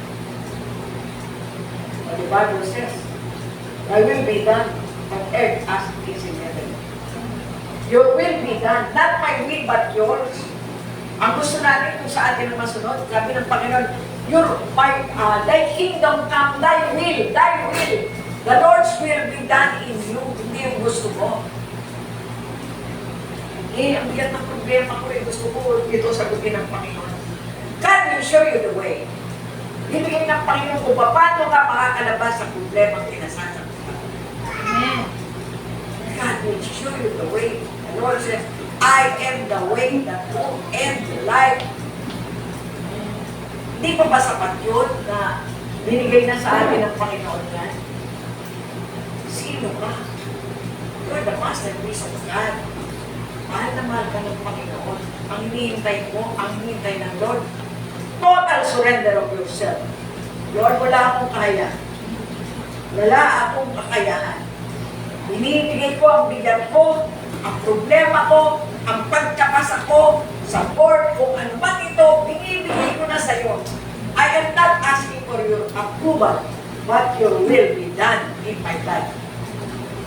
But the Bible says, thy will be done on earth as it is in heaven. Your will be done, not my will but yours. Ang gusto natin kung sa atin ang masunod, sabi ng Panginoon, thy kingdom come, thy will, thy will. The Lord's will be done in you, hindi yung gusto mo. Ang bigat ng problema ko, gusto ko ito sagutin ng Panginoon. God will show you the way. Bibigay ng Panginoon kung paano ka makakalabas sa problema ang kinasasagutan. Amen. God will show you the way. The Lord says, I am the way, the truth, and the life. Hindi pa ba sapat yun na binigay na sa atin ng Panginoon yan? Sino ka? You're the masterpiece of God. Mahal na mahal ka ng Panginoon. Ang hinihintay mo, ang hinihintay ng Lord, total surrender of yourself. Lord, wala akong kaya. Wala akong kakayahan. Binibigay ko ang bigat ko, ang problema ko, ang pagkakasa ko, sa board, kung ano man ito, binibigay ko na sa iyo. I am not asking for your approval, but your will be done in my life.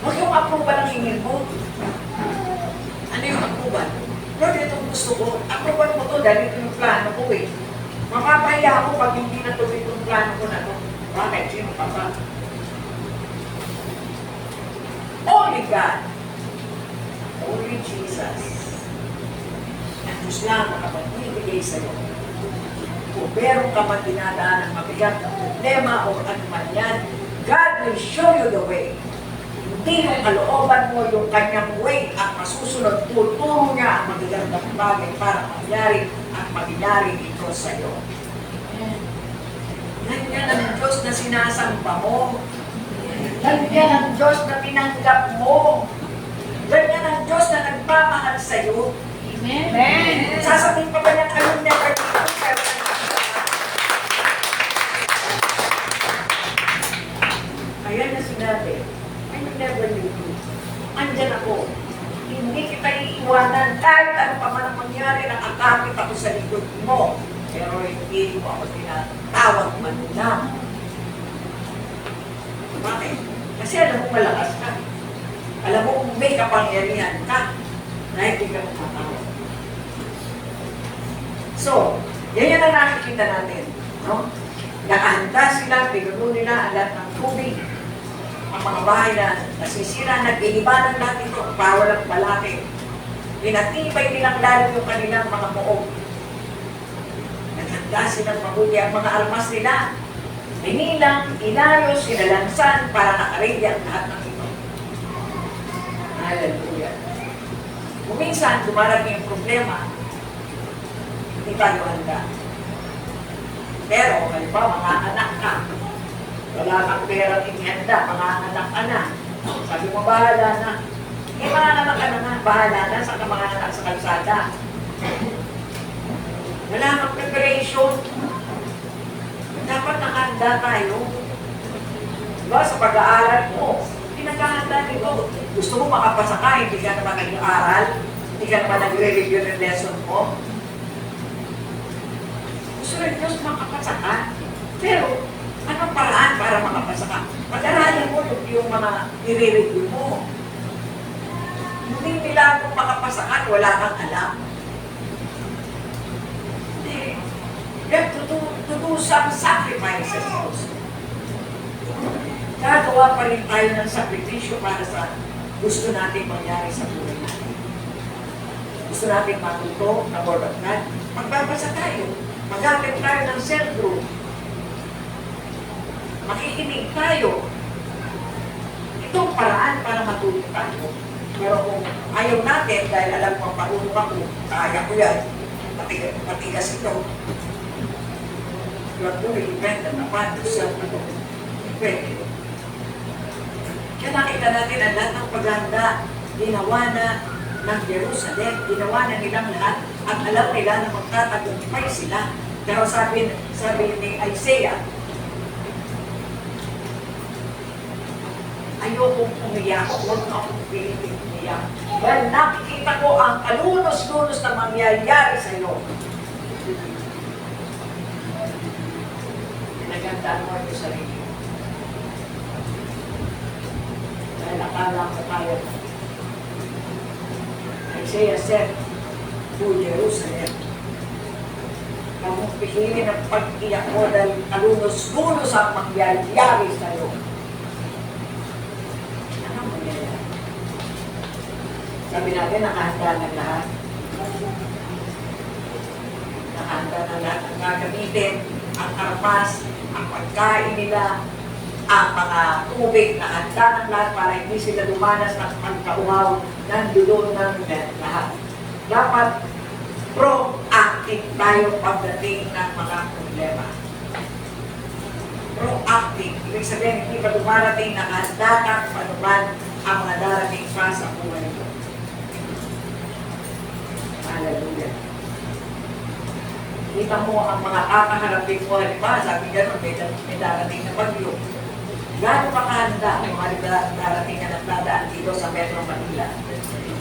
Huwag yung approval ang hingin mo. Ano yung approval? Lord, itong gusto ko. Approval mo to dahil ito yung plano ko eh. Mapapahiya ako pag hindi natuloy itong plano ko na to. Bakit? Sino pa ba? Only God. Only Jesus. Ang Diyos lang nakapagbibigay sa'yo. Kung meron ka man dinadaan ng mabigat na problema o ano man yan, God will show you the way. Hindi yung kalooban mo yung kanyang way at masusunod, tuturo niya ang magagandang bagay para mangyari at mangyari ito sa iyo. Ganyan ang Diyos na sinasamba mo. Ganyan ang Diyos na tinanggap mo. Ganyan ang Diyos na nagmamahal sa iyo. Amen. Sasabihin pa ba niya, I will never leave you. Ayan na sinabi. I will never leave you. Andyan ako. Hindi kita iiwanan. Kahit ano pa man ang mangyari, nakakapit ako sa likod mo. Pero hindi mo ako tinatawag man lang. Bakit? Kasi alam mo malakas ka. Alam mo kung may kapangyarihan ka na hindi ka matatawag. So, yan ang nakikita natin. No? Nakahanda sila, pinuno nila ang lahat ng tubig. Ang mga bahay na nasisira, nag-inibanan natin ito, bawal ang balake. Pinatibay nilang lalo yung kanilang mga muog. Naghanda silang mabuti ang mga armas nila. Binilang, inayos, sinalansan para nakaready ang lahat ng ito. Hallelujah. Kung minsan, dumarating yung problema, hindi tayo handa. Pero, halimbawa, mga anak ka, wala kang perang inihanda, mga anak ka na. Sabi mo, bahala na. Eh, mga anak ka na nga, bahala na sa mga anak sa kalsada. Wala kang preparation. Dapat nakahanda tayo. Diba, sa pag-aaral mo, pinaghahanda nito. Gusto mo makapasa ka, hindi ka naman nag-aaral, hindi ka naman nagre-review ng lesson mo. Gusto rin Diyos makapasa ka. Pero, anong paraan para makapasa ka? Pag-aralin mo yung mga nire-review mo. Hindi nila kung makapasa ka, wala kang alam. Hindi. You have to do some sacrifices also. Gagawa pa rin tayo ng sakripisyo para sa gusto natin mangyari sa buhay natin. Gusto natin matuto na Word of God. Magbabasa tayo. Magamit tayo ng cell group. Makikinig tayo. Itong paraan para matuto tayo. Pero kung ayaw natin, dahil alam ko ang marunong ako, kaya ko yan, matigas ito. You are fully dependent upon yourself. Depende. Kaya nakita natin ang lahat ng paghanda, ginawa na ng Jerusalem, ginawa na nilang lahat, at alam nila na magtatagumpay sila. Pero sabi ni Isaiah, ayokong umiyak, huwag na akong pilitin umiyak. Well, nakikita ko ang kalunos-lunos na mangyayari sa iyo. Pinagandaan mo yung sarili. Dahil akala ko tayo. Isaiah said, to Jerusalem, pagpipili ng pag-iyak mo dahil kalunos-lunos ang mangyayari sa iyo. Ano mangyayari? Sabi natin, nakahanda na lahat. Nakahanda na lahat ang gagamitin, ang armas, ang pagkain nila, ang mga tubig na handa ng lahat para hindi sila lumanas ng pagkauhaw ng dulo ng lahat. Dapat proactive tayo pagdating ng mga problema. Proactive. Ibig sabihin, hindi pa dumarating na handa ka panuman ang mga darating pa sa buhay mo. Hallelujah. Kita mo ang mga kakaharapin mo, halimbawa, sabi gano'n, may darating na bagyo. Gano'n pa kahanda ang mga darating na nagdadaan dito sa Metro Manila.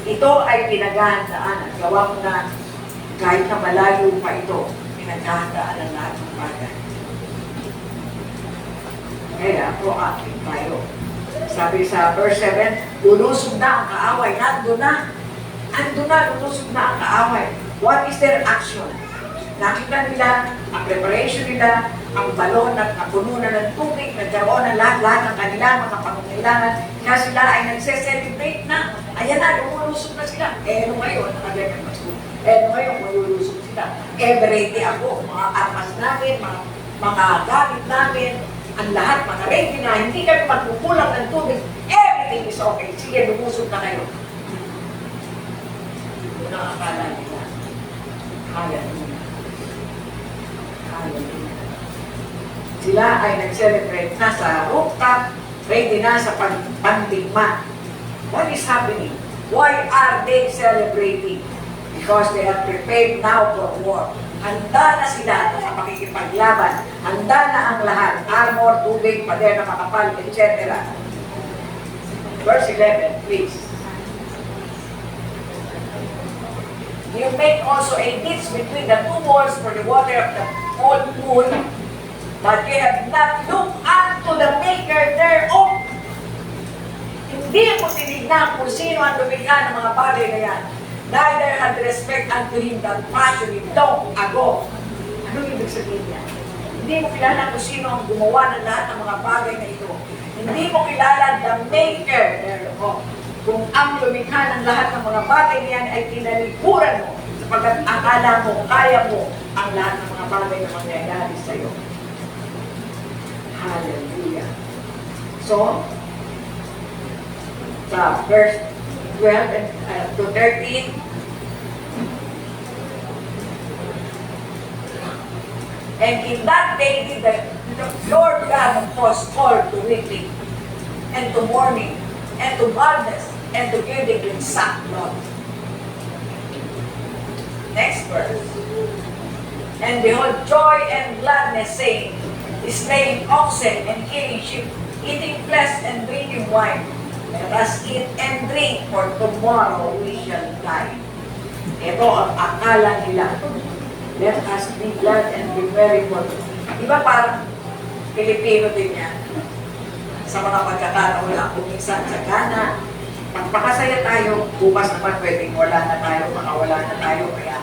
Ito ay pinaghahandaan at gawa mo na kahit na malayo pa ito, pinaghahandaan ang lahat ng bagay. Kaya, proactive tayo. Sabi sa verse 7, lulusog na ang kaaway. Nandun na. Andun na, lulusog na ang kaaway. What is their action? Nakita nila, ang preparation nila, ang balon at napuno na ng tubig, nagkaroon ng lahat-lahat ng kanilang mga pangangailangan, kaya sila ay nagse-celebrate na. Ayan na, lumulusog na sila. Ano ngayon, nakagaya mas ko. Ngayon, malulusog sila. Ready ako, mga armas namin, mga gamit namin, ang lahat, mga ready na, hindi kami magkukulang ng tubig. Everything is okay. Sige, lumusog na kayo. Ito na ang akala nila. Kaya nila. Sila ay nag-celebrate na sa rooftop, ready na sa pandigma. What is happening? Why are they celebrating? Because they are prepared now for war. Handa na sila sa pakikipaglaban. Handa na ang lahat. Armor, tubig, pader na makapal, etc. Verse 11, please. You make also a ditch between the two walls for the water of the old pool, but you have not looked unto the Maker thereof. Hindi mo tinignan kung sino ang lumikha ng mga bagay na yan. neither had respect unto him that fashioned him long ago. Ano ibig sabihin niya? Hindi mo kilala kung sino ang gumawa ng lahat ng mga bagay na ito. Hindi mo kilala the maker thereof. Kung ang lumikha ng lahat ng mga bagay niyan ay tinalikuran mo, sapagkat akala mo, kaya mo ang lahat ng mga bagay na mangyayari sa iyo. Hallelujah. So, sa verse 12 to 13, and in that day did the Lord God of hosts call to weeping, and to mourning, and to baldness, and to giving with sackcloth. Next verse. And behold, joy and gladness, saying, slaying oxen and killing sheep, eating flesh and drinking wine. Let us eat and drink, for tomorrow we shall die. Ito ang akala nila. Let us be glad and be merry for it. Diba parang Pilipino din yan? Sa mga pagkakataon lang, kung minsan sa Ghana, magpakasaya tayo, bukas naman pwedeng wala na tayo, makawala na tayo, kaya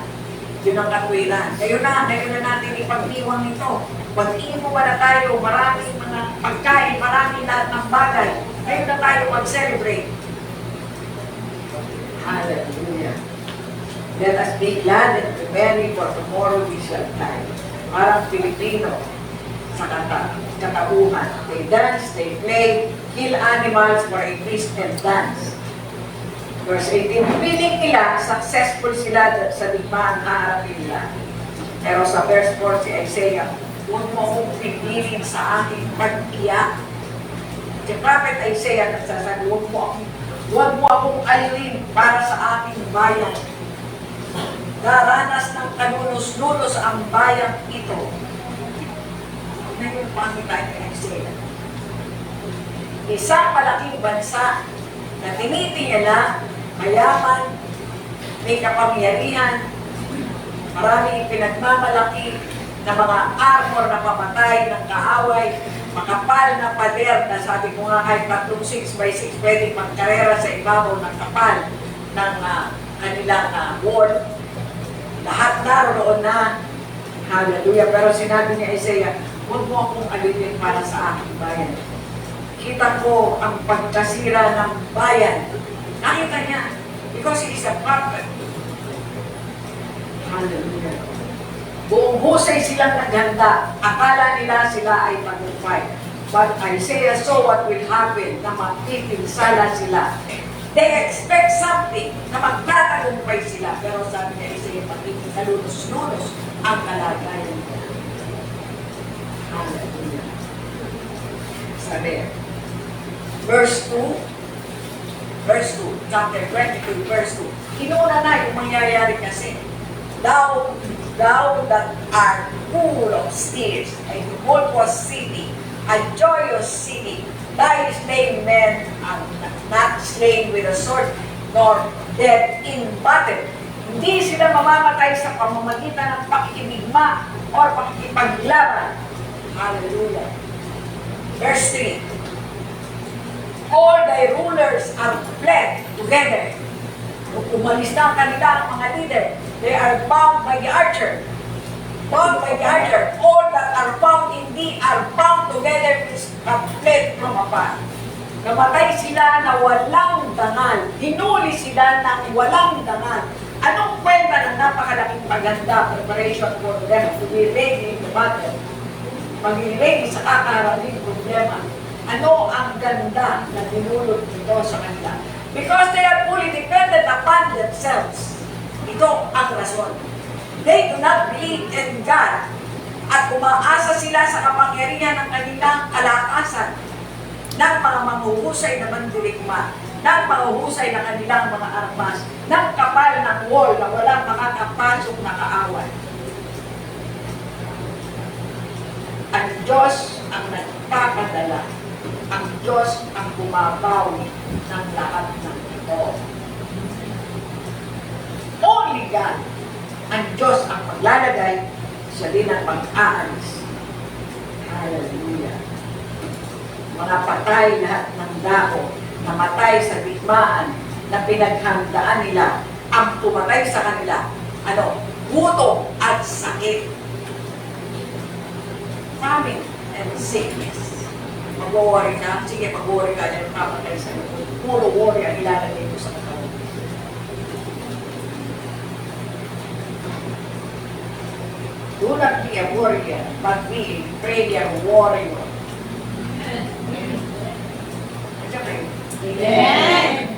yun ang katwiran. Ngayon na natin ipagdiwang ito. Pag-iimuwa na tayo, maraming mga pagkain, maraming lahat ng bagay. Ngayon na tayo mag-celebrate. Hallelujah. Let us be glad and be merry, for tomorrow we shall die. Parang Pilipino sa katauhan. They dance, they play, kill animals for a feast and dance. Verse 18, feeling nila, successful sila sa digmaan haharapin nila. Pero sa verse 4 si Isaiah, huwag mo akong pipilin sa aking pag-iyak. Si Prophet Isaiah nagsasabi, huwag mo akong alilin para sa aking bayan. Daranas ng kanunos-nunos ang bayan ito. Ngayon, paano tayo kay Isaiah? Isang malaking bansa na tinitingala, mayaman, may kapangyarihan, maraming pinagmamalaki na mga armor na pamatay ng kaaway, makapal na pader na sabi ko nga kahit 6x6 pwede magkarera sa ibabaw ng kapal ng kanilang wall. Lahat naroon na. Hallelujah. Pero sinabi ni Isaiah, huwag mo akong alipin para sa aking bayan. Kita ko ang pagkasira ng bayan. Nakita niya. Because he is a prophet. Hallelujah. Buong husay silang naghanda. Akala nila sila ay tagumpay. But Isaiah saw what will happen na magpipinsala sila. They expect something na magtatagumpay sila. Pero sabi niya Isaiah, magpipinsalalunos-lunos ang kalagayan nila. Hallelujah. Sabi, verse 2, chapter 22, verse 2. Inuna na yung mangyayari kasi. Thou that art full of tears, a tumultuous city, a joyous city, thy slain men are not slain with a sword, nor dead in battle. Hindi sila mamamatay sa pamamagitan ng pakikibigma or pakikipaglaban. Hallelujah. Verse 3. All thy rulers are fled together. Kung umalis na ang kanilang mga leader, they are bound by the archer. Bound by the archer. All that are found in thee are bound together, have fled from afar. Namatay sila na walang dangal. Hinuli sila ng walang dangal. Anong kwenta ng napakalaking paganda, preparation for them to be ready in the battle? Pag-ready sa kakaraming problema. Ano ang ganda na dinulot nito sa kanila? Because they are fully dependent upon themselves. Ito ang rason. They do not believe in God at umaasa sila sa kapangyarihan ng kanilang kalakasan ng mga manghuhusay na mandirigma, ng manghuhusay na kanilang mga armas, ng kapal ng wall na walang makakapasok na kaaway. Ang Diyos ang nagpapadala. Ang Diyos ang bumabawi ng lahat ng ito. Only God. Ang Diyos ang maglalagay, siya din ang mag-aalis. Hallelujah. Mga patay lahat ng dao, namatay sa digmaan na pinaghandaan nila, ang pumatay sa kanila. Ano? Gutom at sakit. Famine and sickness. Mag-worry ka, sige mag-worry ka, yan ang papatay sa iyo. Puro worry ang ilalagay mo sa katawan. Do not be a warrior, but be a prayer warrior. Diyan kayo. Amen.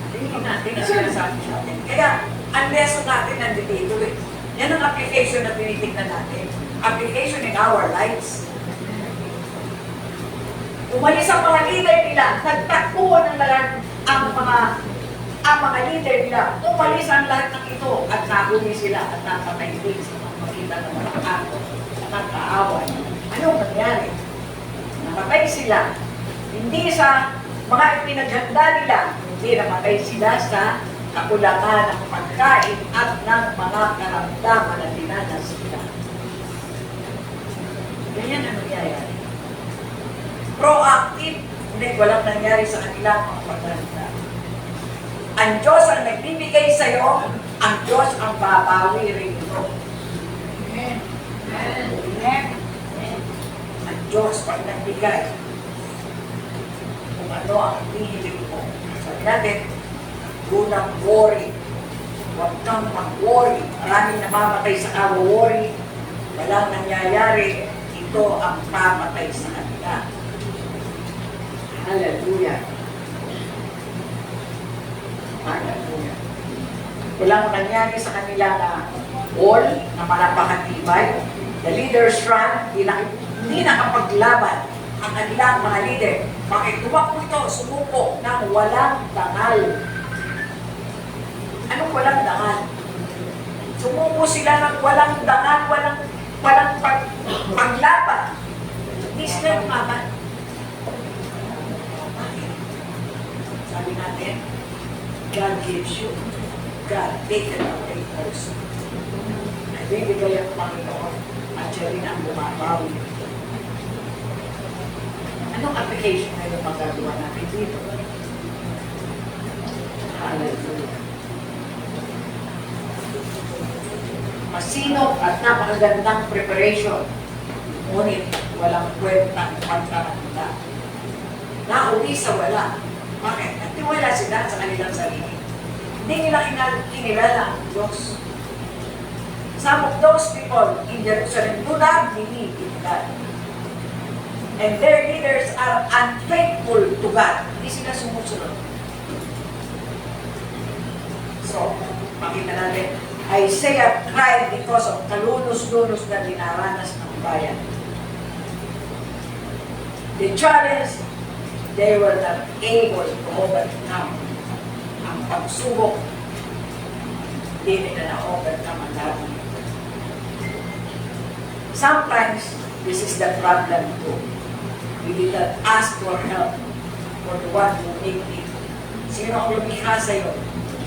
Tingnan natin ang sinasabi sa atin. Kaya, ang lesson natin nandito eh. Yan ang application na tinitignan natin. Application in our lives. Umalis ang mga leader nila, nagtakbuhan ng lahat ang mga leader nila. Umalis ang lahat ng ito at nahuli sila at napatay din sa pagpakita ng mga ako at nagkaaway. Anong nangyari? Namatay sila. Hindi sa mga ipinaghanda nila, hindi namatay sila sa kakulangan ng pagkain at ng mga karamdaman na dinanas nila. Ganyan ang nangyayari. Proactive, hindi walang nangyari sa kanilang mga paghanda. Ang Diyos ang nagbibigay sa iyo, ang Diyos ang babawi rin ito. Amen. Amen. Ang Diyos pag nagbigay, kung ano ang hinihiling mo. Sabi natin, do not worry. Huwag kang mag-worry. Maraming namamatay sa kawo-worry. Walang nangyayari. Ito ang pamatay sa kanila. Hallelujah. Hallelujah. Walang nangyari sa kanila na all na malapakatibay. The leaders run, hindi nakapaglaban ang kanilang mga leader. Bakit tumakbo ito, sumuko ng walang dangal. Anong walang dangal? Sumuko sila ng walang dangal, walang paglaban. Hindi sila umaban. Sabi natin, God gives you. God taken away also. Nagbibigay ang Panginoon at siya rin ang bumabawi. Anong application na yung magagawa natin dito? Hallelujah. Masinop at napakagandang preparation. Ngunit walang kwentang pagkakanda. Nauwi sa wala. Bakit? Nagtiwala sila sa kanilang sarili. Hindi nila kinilala ang Diyos. Some of those people in Jerusalem do not believe in God. And their leaders are unfaithful to God. Hindi sila sumusunod. So, makita natin, Isaiah cried because of kalunos-lunos na dinaranas ng bayan. The challenge, they were not able to overcome ang pagsubok. Hindi nila na-overcome ang lahat. Sometimes, this is the problem too. We did not ask for help for the one who made it. Sino ang lumikha sa'yo?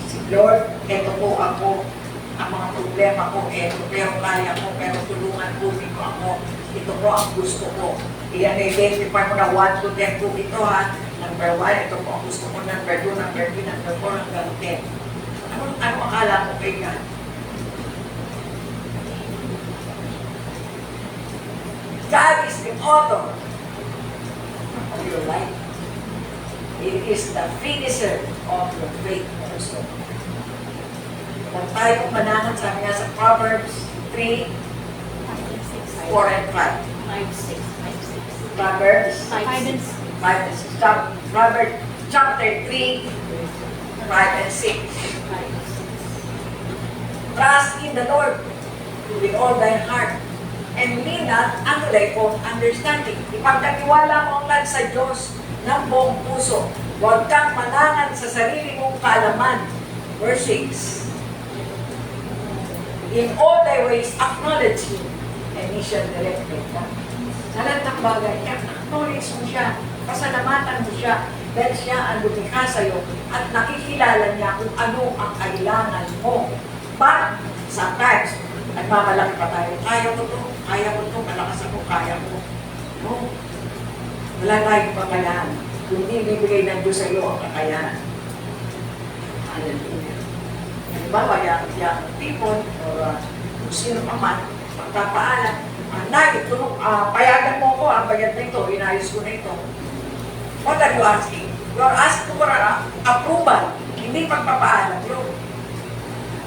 Si Lord, eto po ako. Ang mga problema ko, eto, pero kaya ko, pero tulungan po dito ako. Ito po ang gusto ko. I-identify mo na 1 to 10 po ito ha. Number 1, ito po ang gusto ko. Number 2, number 3, number 4, hanggang 10. Ano akala mo kay God? God is the author of your life. It is the finisher of your faith also. Kung tayo manangat, sabi nga sa Proverbs 3, 4 and 5. 5, 6, 5, 6. Proverbs 5 and 6. 5 and 6. Proverbs chapter 3, 5 and 6. Trust in the Lord with all thy heart and lean not unto thy own understanding. Ipagkatiwala mo ang lahat sa Diyos ng buong puso. Huwag kang manangan sa sarili mong kaalaman. Verse 6. In all thy ways acknowledge Him, and He shall direct thy path. Sa lahat ng bagay, acknowledge mo siya, pasalamatan mo siya, dahil siya ang lumikha sa'yo at nakikilala niya kung ano ang kailangan mo. But, sometimes, nagmamalaki pa tayo, kaya ko to, malakas ako, kaya ko. No? Wala tayong kakayahan. Kundi bibigay ng Diyos sa iyo ang kakayahan. Hallelujah. halimbawa, yung people, o kung sino pa man, magpapaalam, Nay, payagan mo ko, ang bayad na ito, inayos ko na ito. What are you asking? You are asking for approval, hindi pagpapaalam yun.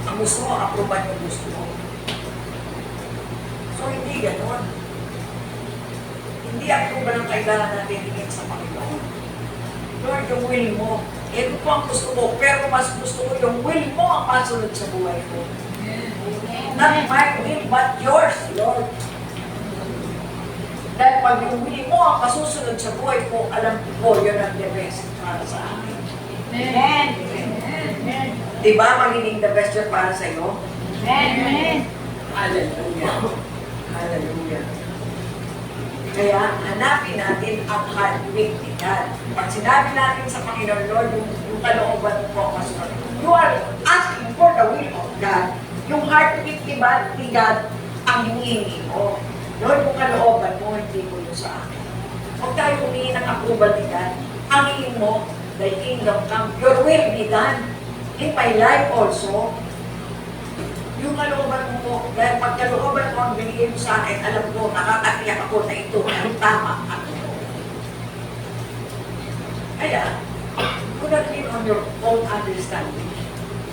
Ang gusto mo, approval yung gusto mo. So, hindi ganon. Hindi approval ang kailangan natin hingin sa Panginoon. Lord, yung will mo, ito po ang gusto ko, pero mas gusto ko yung will mo ang masunod sa buhay ko. Not my will, but yours, Lord. Dahil pag yung will mo ang kasusunod sa buhay ko, alam ko, yun ang the best para sa akin. Amen. Diba magiging the best yun para sa iyo? Amen. Hallelujah. Hallelujah. Kaya hanapin natin ang heartbeat ni God. Pag sinabi natin sa Panginoon, Lord, yung kalooban mo kasunod, you are asking for the will of God. Yung heartbeat ni God ang hinihingi mo. Lord, yung kalooban mo, hindi mo yun sa akin. Huwag tayo humingi ng approval ni God. Ang hingin mo, thy kingdom come, your will be done in my life also. Yung kalooban mo po, dahil pag kalooban mo ang binigay mo sa akin, alam ko, nakakatiyak ako na ito ang tama at ito. Kaya, do not lean on your own understanding.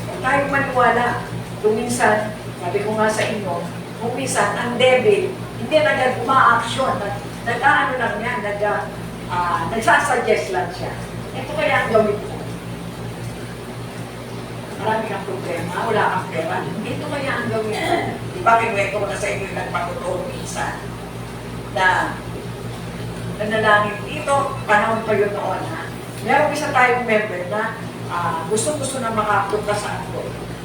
Huwag tayong maniwala. Kung minsan, sabi ko nga sa inyo, kung minsan, ang devil, hindi nag-uma-action, nag-ano lang yan, nagsasuggest lang siya. Ito kaya ang gawin ko. Marami kang problema, wala kang pera. Ito kaya ang gawin ko. Diba, kinuwento ko na sa inyo yung nagpatutuo minsan na nanalangin dito, panahon pa yun noon, ha? Meron isa tayong member na gusto-gusto na makapunta sa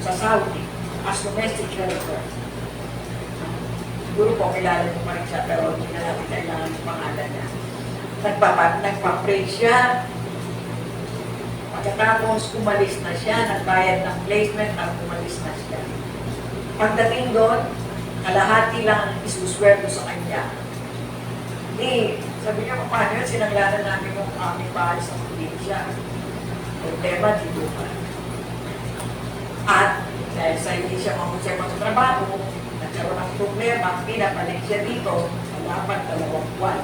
Saudi as domestic helper. Siguro po, kilala niyo pa rin siya, pero hindi na natin kailangan yung pangalan niya. Nagpa-pray siya. Pagkatapos, umalis na siya, nagbayad ng placement, at umalis na siya. Pagdating doon, kalahati lang ang isusweldo sa kanya. Sabi niya, paano yun, sinanglanan namin yung aming bahay sa probinsya. Problema, dito pa. At dahil sa hindi siya mahusay sa trabaho, nagkaroon ng problema, pinapalik siya dito, malapan 2 buwan.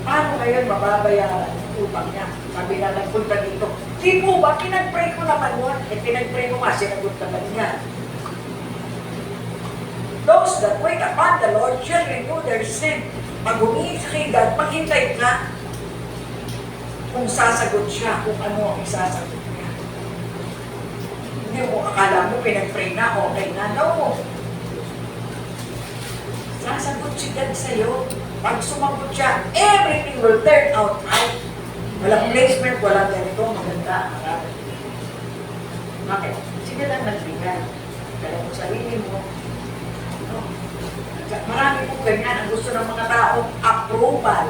Paano ngayon mababayaran yung utang niya? Sabi na nagpunta dito. Di po ba, pinag-pray ko naman yun? Pinag-pray ko nga, sinagot naman niya. Those that wait upon the Lord shall renew their strength. Pag humingi ka kay God, maghintay ka kung sasagot siya, kung ano ang isasagot niya. Hindi mo akala mo, pinag-pray na, okay na. No. Sasagot si God sa'yo. Pag sumagot siya, everything will turn out right. Walang placement, walang ganito, maganda. Bakit? Sige lang nagbigay. Kaya mo sarili mo. No? Marami po ganyan. Ang gusto ng mga tao, approval.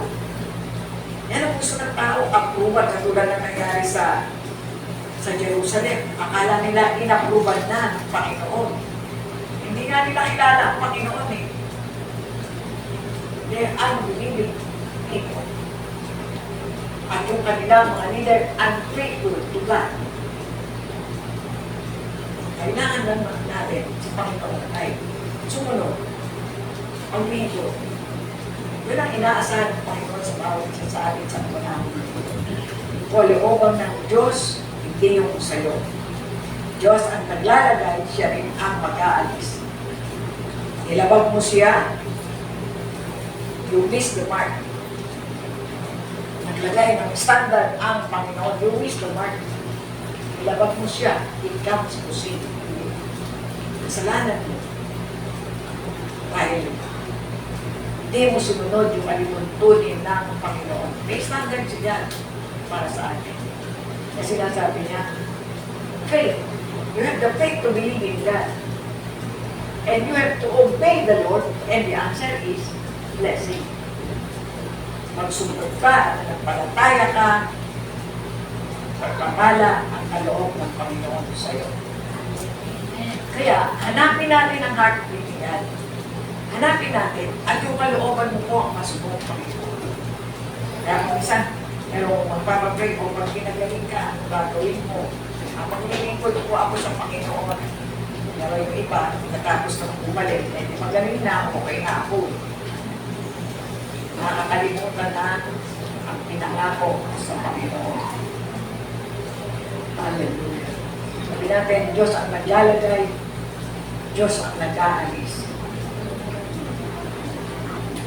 Yan ang gusto ng tao, approval. Katulad na nangyari sa Jerusalem. Akala nila inapproval na ng Panginoon. Hindi nga nila kilala ang Panginoon eh. They're unbelieving people. At yung kanilang mga leader, unfaithful to God. Kailangan lang natin sa Panginoon ay sumunod ang video. Yun ang inaasahan ng Panginoon sa bawat isa sa atin sa panahon. Kalooban ng Diyos, hindi yung sa'yo. Diyos ang naglalagay, siya rin ang mag-aalis. Ilabag mo siya, you miss the mark. Naglagay ng standard ang Panginoon, you miss the mark. Ilabag mo siya, it comes to sin. Kasalanan mo. Dahil hindi mo sumunod yung alimuntunin ng Panginoon. May standard siya para sa atin. Kasi sinasabi niya, faith. You have the faith to believe in God. And you have to obey the Lord, and the answer is blessing. Magsumunod ka at nagpalataya ka, pagpapala ang kaloob ng Panginoon sa iyo. Kaya, hanapin natin ang heartbeat ni God. Hanapin natin at yung kalooban mo po ang masubok Panginoon. Kaya kung minsan, pero magpapapray o pag pinagaling ka, ano gagawin mo? Maglilingkod po ako sa Panginoon. Pero yung iba, natapos na bumalik, eh, magaling na, okay na ako. Nakakalimutan na ang pinangako sa Panginoon. Hallelujah. Sabi natin, Diyos ang naglalagay, Diyos ang nag-aalis.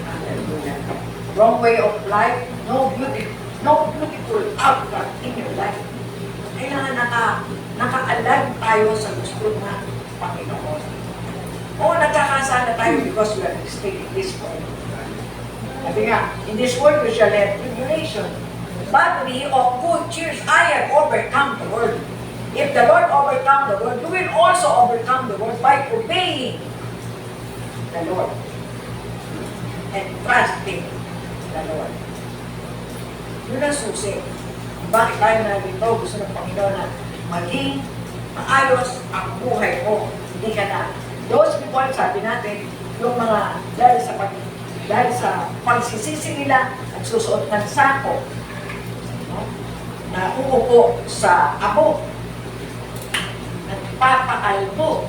Hallelujah. Wrong way of life, no beautiful outcome in your life. Kailangan naka-align tayo sa gusto ng Panginoon. O nagkakasala tayo because we are still in this world. Sabi nga, in this world we shall have tribulation. But be of good cheer, I have overcome the world. If the Lord overcome the world, you will also overcome the world by obeying the Lord and trusting the Lord. Yun ang susi. Bakit tayo na dito gusto ng Panginoon na maging maayos ang buhay mo? Hindi ka na. Those people, sabi natin, yung mga dahil sa pagsisisi nila at susuot ng sako, no? Na uupo sa abo, nagpapakalbo.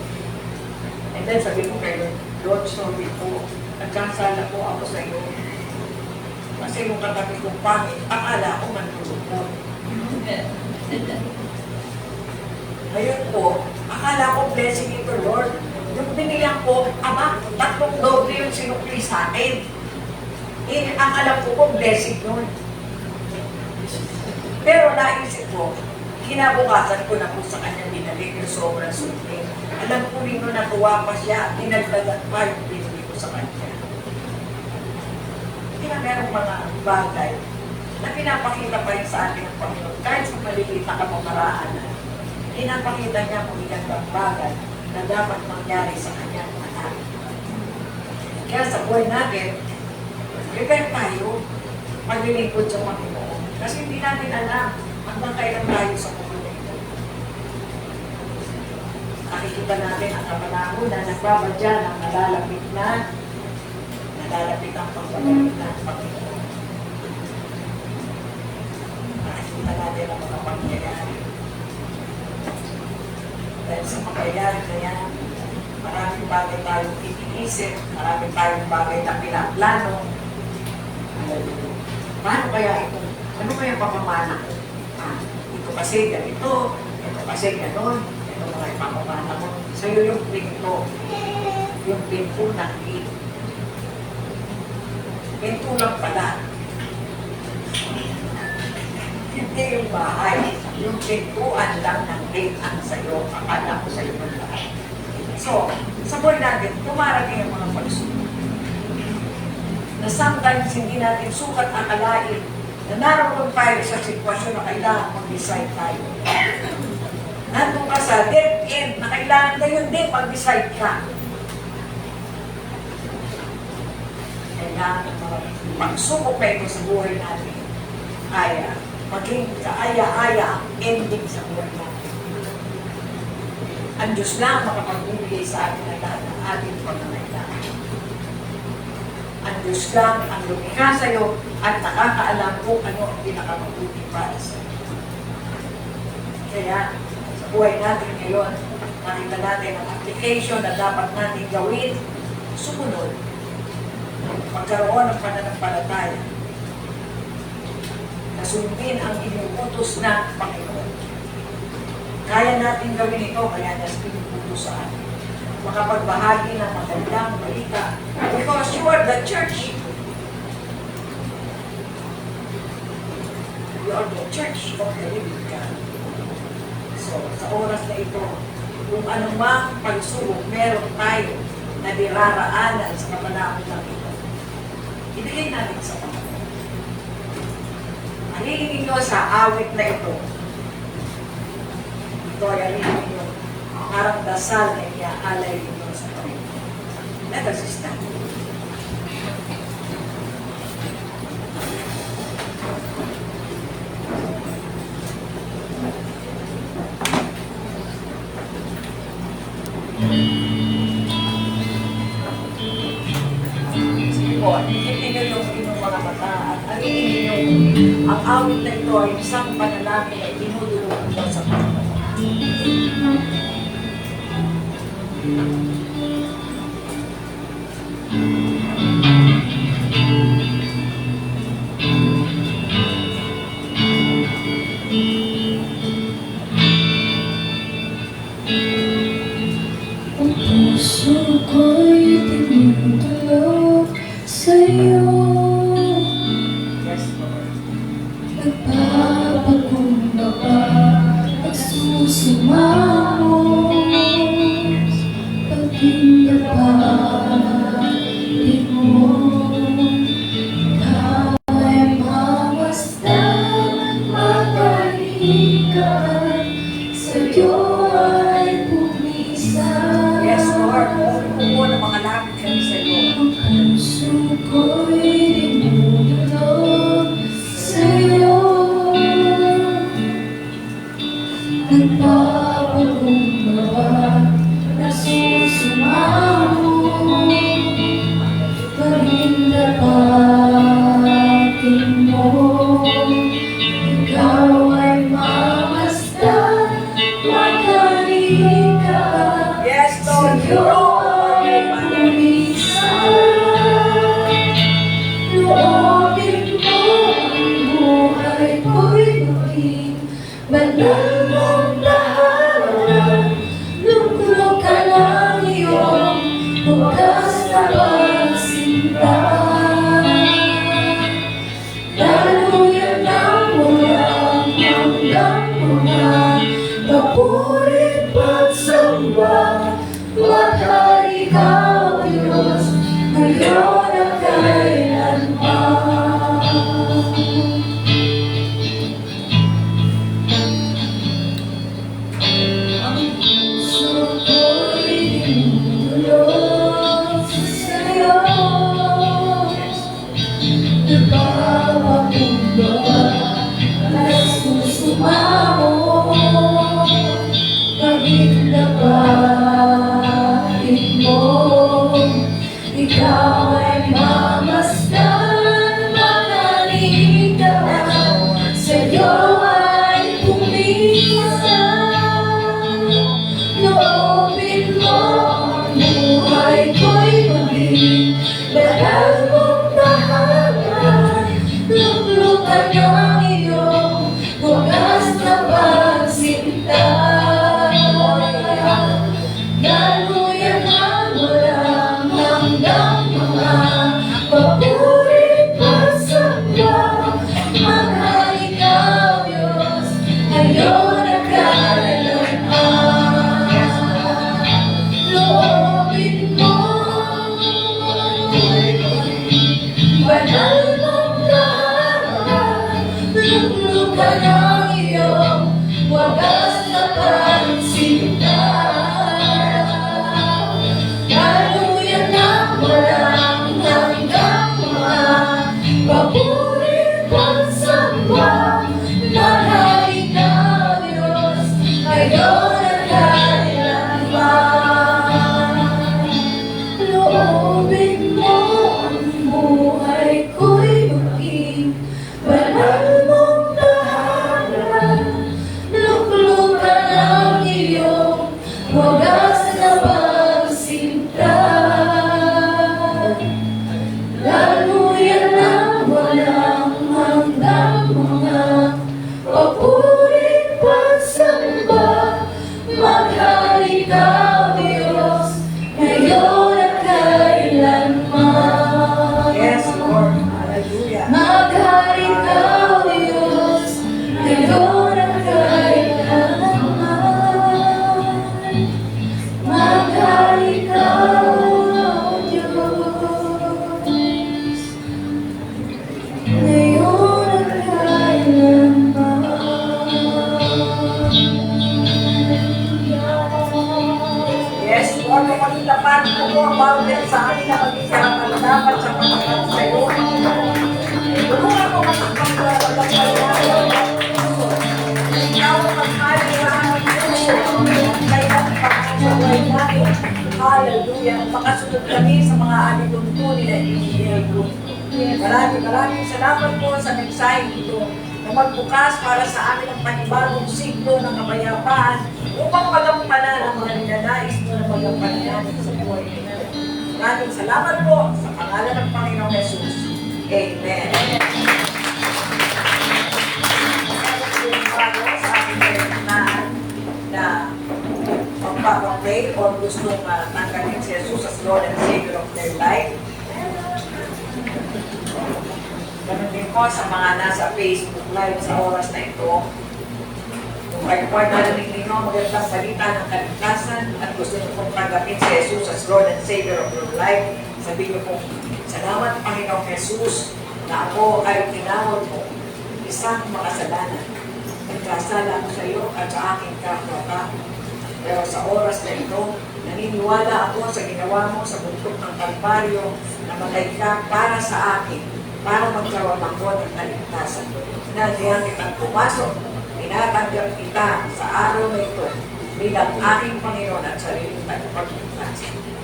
And then sabi mo kayo, Lord, sorry po, nagkasala po ako sa iyo. Kasi yung katabi kong pangit, akala ko manulog mo. Ngayon po, akala ko blessing ito, Lord. Yung binigyan ko, Ama, 3 doble yung sinukli sa akin. Eh, ang alam ko kung blessing yun. Pero naisip ko, kinabukasan ko na po sa kanya binalik yung sobrang sukli. Alam ko rin nung natuwa pa siya, dinagdagan pa yung binili ko sa kanya. Kaya merong mga bagay na pinapakita pa rin sa atin ng Panginoon. Kahit sa maliliit na kapamaraan, pinapakita niya kung ilang bagay na dapat mangyari sa kanyang anak. Kaya sa buhay natin, prepare tayo maglilingkod sa Panginoon. Kasi hindi natin alam hanggang kailan tayo sa mundo na ito. Nakikita natin ang kapanahon na nagbabadya ng nalalapit ang pagbabalik ng Panginoon. Nakikita natin ang mga pangyayari. Dahil sa pangyayari na yan, maraming bagay tayong iniisip, maraming tayong bagay na pinaplano. Paano kaya ito? Ano kaya pamamana ko? Ito kasi ganito, ito kasi ganon, ito mga ipamamana ko. Sa'yo yung pinto ng gate. Pinto lang pala. Hindi yung bahay. Yung pintuan lang ng gate ang sa'yo. Akala ko sa'yo ng lahat. So, sa buhay natin, tumarating ang mga pagsubok. Na sometimes hindi natin sukat akalain na naroon tayo sa sitwasyon na kailangan mag-decide tayo. Nandun ka sa dead end na kailangan ngayon din mag-decide ka. Kailangan ng mga pagsubok na ito sa buhay natin ay maging kaaya-aya ang ending sa buhay natin. Ang Diyos lang makapagbibigay sa atin ng lahat ng ating pangangailangan. Ang Diyos lang ang lumikha sa iyo at nakakaalam kung ano ang pinakamabuti para sa iyo. Kaya, sa buhay natin ngayon, nakita natin ang application na dapat natin gawin, sumunod, magkaroon ng pananampalataya, na sundin ang inuutos ng Panginoon. Kaya natin gawin ito, kaya nas pinuputos sa atin. Makapagbahagi ng magandang balita. Because you are the church. You are the church of the living God. So, sa oras na ito, kung anumang pagsubok meron tayo na diraraanan sa kapanahon ng ito, ibigay natin sa Panginoon. Alilingin nyo sa awit na ito. Ito ay alilingin nyo. Parang dasal na iaalay nyo sa Panginoon. Let us stand. Sige po, itigil yung inyong mga mata at alilingin nyo ang awit na ito ay isang panalangin na itinudulog nyo sa Panginoon. Ang puso ko'y tinutulog sa'yo. Yes, Lord. Nagpapakumbaba at susimamos paging napalit mo. Ikaw ay mamasdan, magalikan, sa'yo ay pumisan. Yes, Lord. Umupo ng mga langit kami sa iyo. Ang puso ko'y tinutulog sa'yo. Nagpapakumbaba, nasusumamo, parindapatin mo. Ikaw ay mamasdan, magalikan, Yes, Lord. sa'yo ay pumisan. Loobin mo ang buhay ko'y maging banal mong tahanan. Luklok ka ng iyong bukas na pagsinta. Daluyan ng ulang hanggang mga papurit pagsamba. Maghari ka, O Diyos, ngayon at kailanman. Ang puso ko'y tinutulog sa'yo. Nagpapakumbaba at susumamo paging napalit mo. Ikaw ay mamasdan, magalikan, sa'yo ay pumisan. Loobin mo ang buhay ko'y maging banal mong tahanan. Luklukan ng iyong wagas na pagsinta. Daluyan ang walang hanggang mga papurit pagsamba. Maghari ka, O Diyos, ngayon at kailanman. Loobin mo banal mong tahanan. Luklukan ng iyong wagas na pagsinta. Daluyan ng walang hanggang mga papurit pagsamba. Maghari ka, O Diyos, ngayon at kailanman. Loobin mo ang buhay ko'y maging banal mong tahanan. Luklukan ng iyong wagas na pagsinta. Daluyan ng walang hanggang mga papurit pagsamba. Maghari ka, O Diyos, ngayon at kailanman. Yes, Lord. Hallelujah. Maghari ka, O Diyos, ngayon at kailanman. Maghari ka, O Diyos, ngayon at kailanman. Yes, Lord. Kapag tapat mo po ang bawat sa amin na maging karapat dapat sa panagat sa iyo. Tulungan mo masakang lalagay sa iyo. Ikaw ang magkalihan ng puso. Kaya ang pagkakasabay natin. Hallelujah. Makasunod kami sa mga alituntunin na inihiyay ko. Maraming salamat po sa mensahe ito na magbukas para sa amin ang panibagong siglo ng kapayapaan upang magampanan ang mga ninanais mo na magampanan namin sa buhay nila. Maraming salamat po sa pangalan ng Panginoong Jesus. Amen. Sa ating kalinaan na magpapapray o gustong tanggalin si Jesus as Lord and Savior of their life. Ganun din po sa mga nasa Facebook Live sa oras na ito. Kung kayo po ay narinig ninyo magandang balita ng kaligtasan at gusto niyo pong tanggapin si Jesus as Lord and Savior of your life, sabihin niyo po, salamat Panginoong Jesus na ako ay tinawag mo isang makasalanan. Nagkasala ako sa iyo at sa aking kapwa. Pero sa oras na ito, naniniwala ako sa ginawa mo sa bundok ng Kalbaryo na matay ka para sa akin, para magkaroon ako ng kaligtasan. Sinadyahan kitang pumasok, tinatanggap kita sa araw na ito bilang aking Panginoon at sariling tagapagligtas.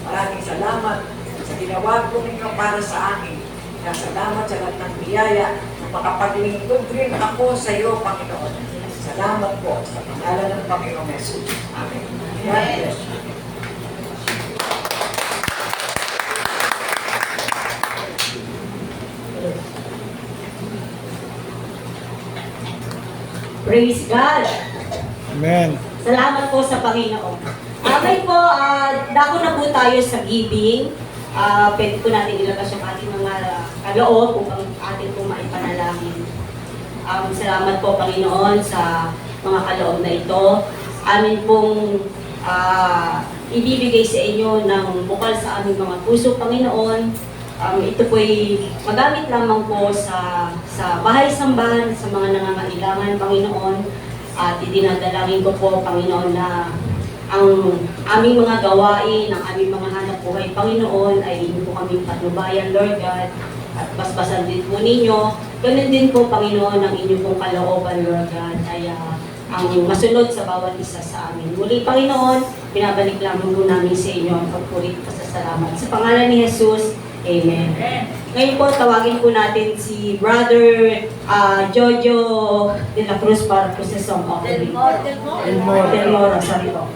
Maraming salamat sa ginawa ko ninyo para sa akin. Salamat sa lahat ng biyaya na makapaglingkod rin ako sa iyo, Panginoon. Salamat po sa pangalan ng Panginoong Jesus. Amen. God bless you. Praise God! Amen. Salamat po sa Panginoon. Okay po, dako na po tayo sa giving. Pwede po natin ilabas yung ating mga kaloob upang ating po maipanalangin. Salamat po Panginoon sa mga kaloob na ito. Amin pong ibibigay sa inyo ng bukal sa aming mga puso, Panginoon. Ito po'y magamit lamang po sa bahay-sambahan, sa mga nangangailangan, Panginoon. At idinadalangin ko po, Panginoon, na ang aming mga gawain, ang aming mga hanap buhay, Panginoon, ay inyo po kaming patnubayan, Lord God. At basbasan din po ninyo. Ganun din po, Panginoon, ang inyong pong kalooban, Lord God, ay ang masunod sa bawat isa sa amin. Muli, Panginoon, pinabalik lamang po namin sa inyo ang pagpurit at pasasalamat. Sa pangalan ni Jesus, Amen. Ngayon po, tawagin po natin si Brother Jojo de la Cruz para po sa song offering. Del Moro, sorry po.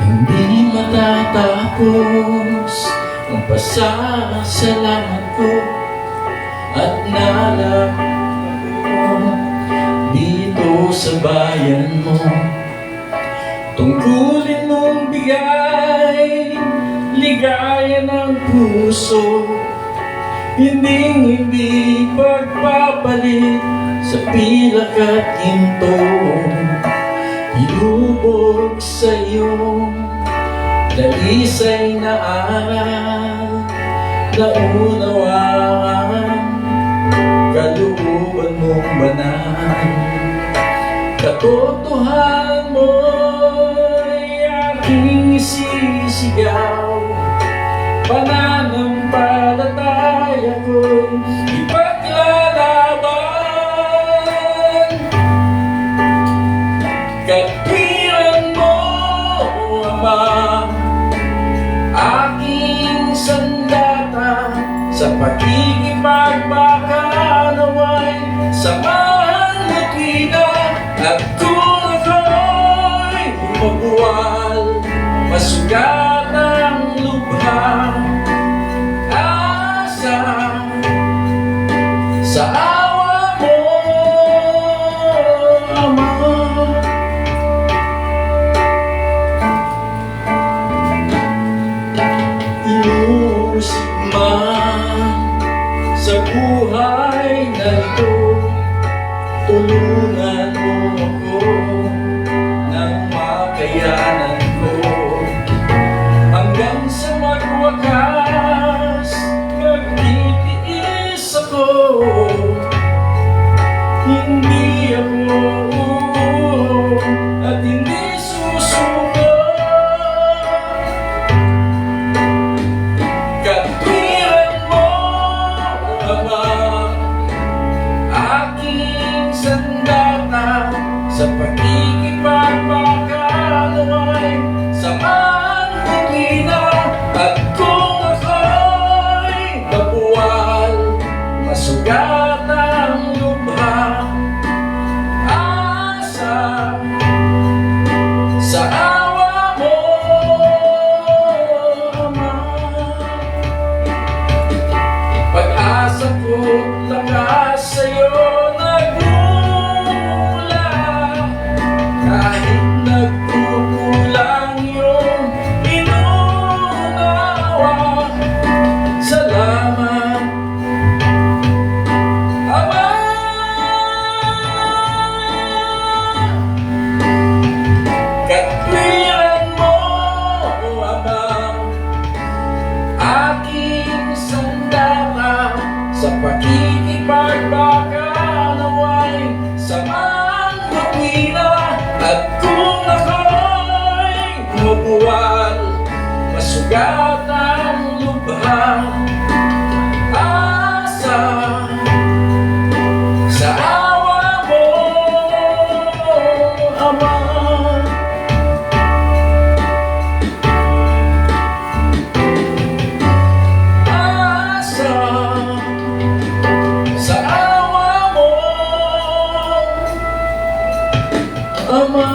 Hindi matatapos ang pasasalamat ko at nalakad ko dito sa bayan mo. Tungkulin mong bigay ligaya ng puso, hindi pagpapalit sa pilak at ginto. Ilubog sa iyong dalisay na aral na unawaan kalooban mong banal. Katotohanan mo'y aking isisigaw, pananampalataya ko'y ipaglalaban. Katwiran mo, Ama, aking sandata sa pagkikipagpaka naway samahan mo tuwina. At kung ako'y mabuwal, masugat ang lubha, asa sa awa mo, Ama. Ilusig man sa buhay na ito, tulungan mo ako ng makayanan ko. Ang masugat ang lubha. Asa sa awa mo, Ama. Pag-asa ko't lakas sa'yo nagmula. Kahit nagkukulang yung inunawa. Salamat, Ama. Katwiran mo, Ama, aking sandata sa pakikipagbaka naway samang mapila. At kung ako'y mabuwal, masugat ang lubha. Asa sa awa mo, Ama. Asa sa awa mo, Ama.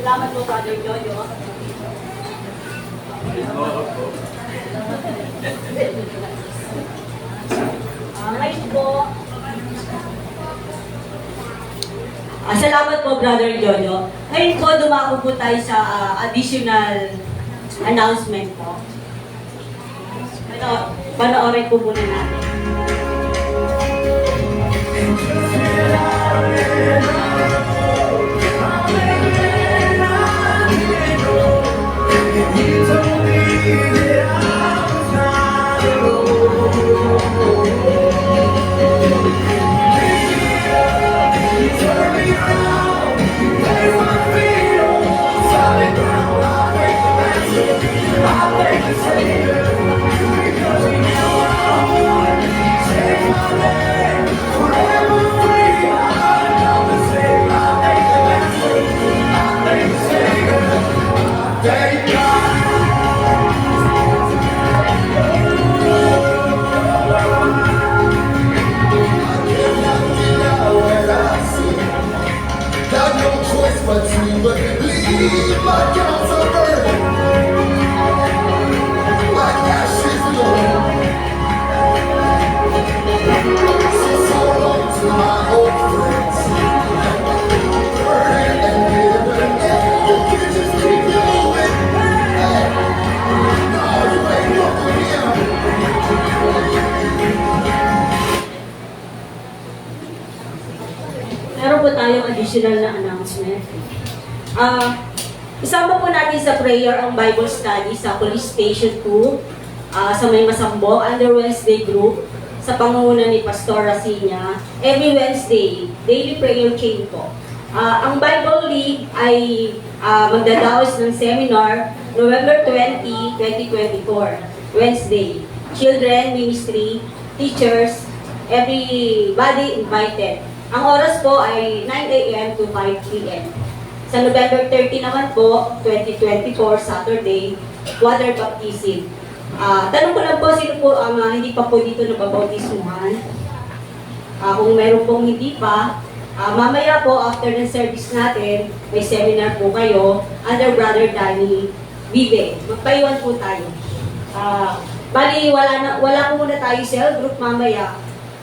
Salamat po, Brother Jojo. Ngayon po, salamat po, Brother Jojo. Ngayon po, dumako po tayo sa additional announcement po. Panoorin po muna natin. Got no choice but to believe like clouds of earth, like ashes low. So long to my old friends, burning and living. You can just keep moving. Hey, no, you ain't welcome here. Meron po tayong additional na announcement. Isama po natin sa prayer ang Bible study sa Police Station 2 sa May Masambo under Wednesday group sa pangunguna ni Pastor Rasinya. Every Wednesday, daily prayer chain po. Ang Bible League ay magdadaos ng seminar November 20, 2024, Wednesday. Children, ministry, teachers, everybody invited. Ang oras po ay 9 a.m. to 5 p.m. Sa November 30 naman po, 2024, Saturday, water baptism. Tanong ko lang po, sino po ang hindi pa po dito nababautismuhan? Kung meron pong hindi pa, mamaya po, after ng service natin, may seminar po kayo under Brother Danny Vive. Magpaiwan po tayo. Bali, wala po muna tayo cell group mamaya.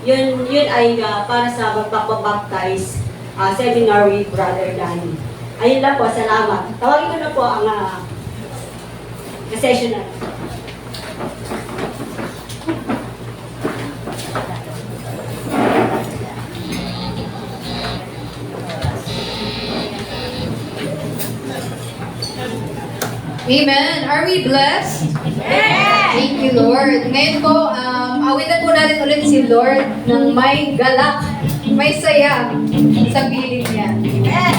Yun ay para sa magpapabaptize seminar with Brother Danny. Ayun lang po, salamat. Tawagin ko na po ang session na. Amen. Are we blessed? Yes! Thank you, Lord. Ngayon po, awitan po natin ulit si Lord ng may galak, may saya sa piling niya. Yes!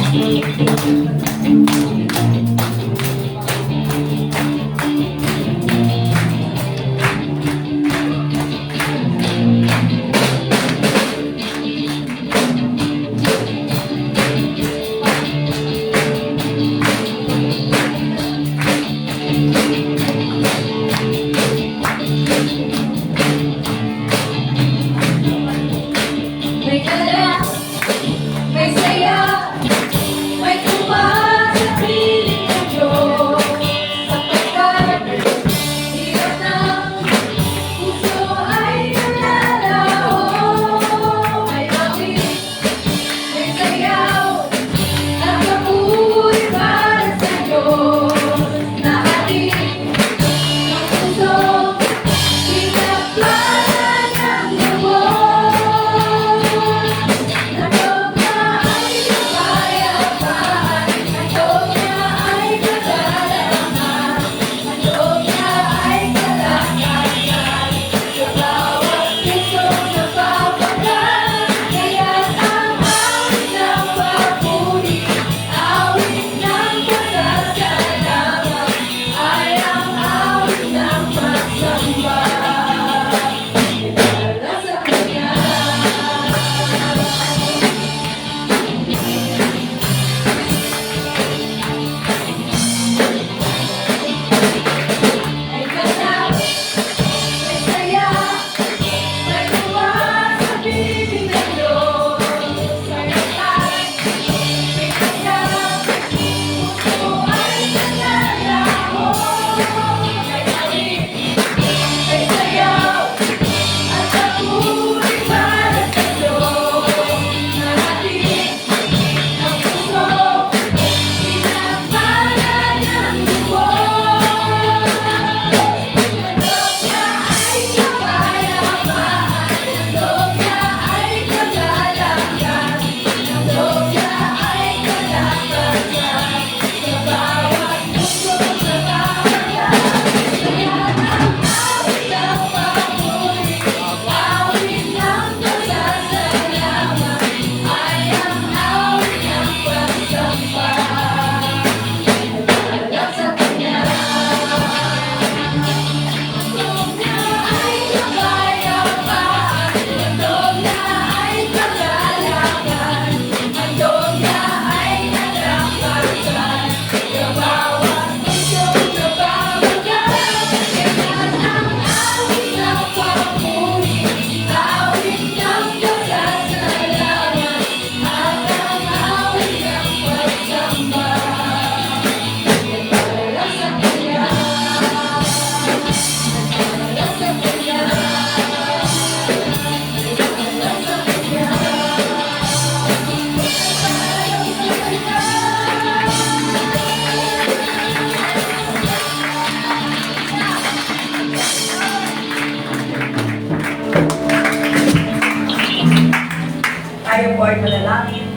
tayo po ay manalangin.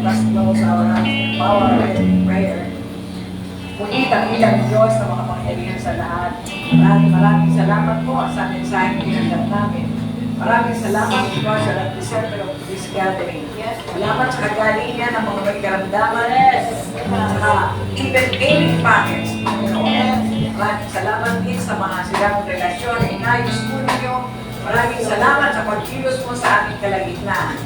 Let's close our eyes in power and prayer. Muli, dakilang Diyos na mga pangyarihan sa lahat. Maraming salamat po sa mensaheng pinagdat namin. Maraming salamat po sa nag-center of this gathering. Salamat sa kagalingan ng mga may karamdaman. Saka even ailing packets. Maraming salamat din sa mga silang relasyon. Inayos po ninyo. Maraming salamat sa pagkilos mo sa aming kalagitnaan.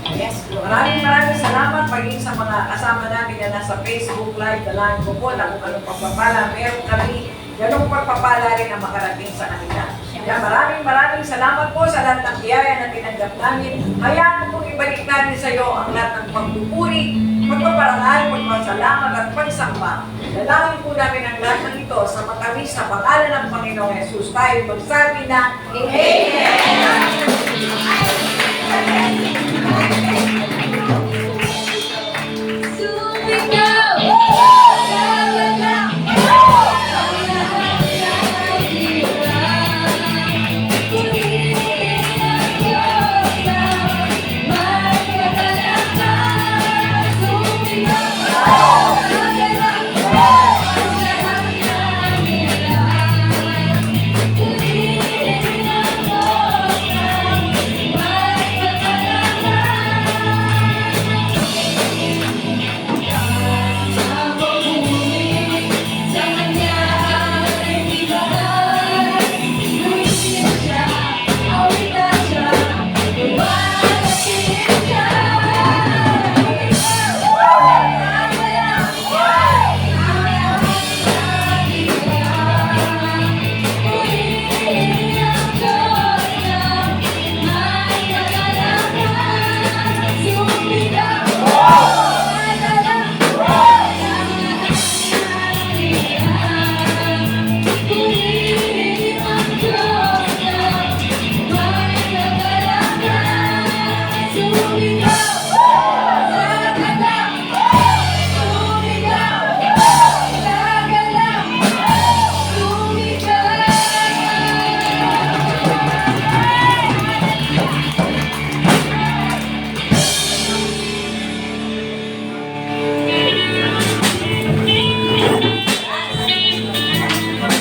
Maraming salamat paging sa mga kasama namin na nasa Facebook Live. Dalahan ko po na kung anong pagpapala. Meron kami ganong pagpapala rin ang makarating sa kanila. Kaya maraming salamat po sa lahat ng biyaya na tinanggap namin. Hayaan mo pong ibalik namin sa iyo ang lahat ng pagpupuri, pagpaparangal, pagpasalamat at pagsamba. Dalangin po namin ang lahat ng ito sa matamis na pangalan ng Panginoong Yesus. Tayo magsabi na, Amen!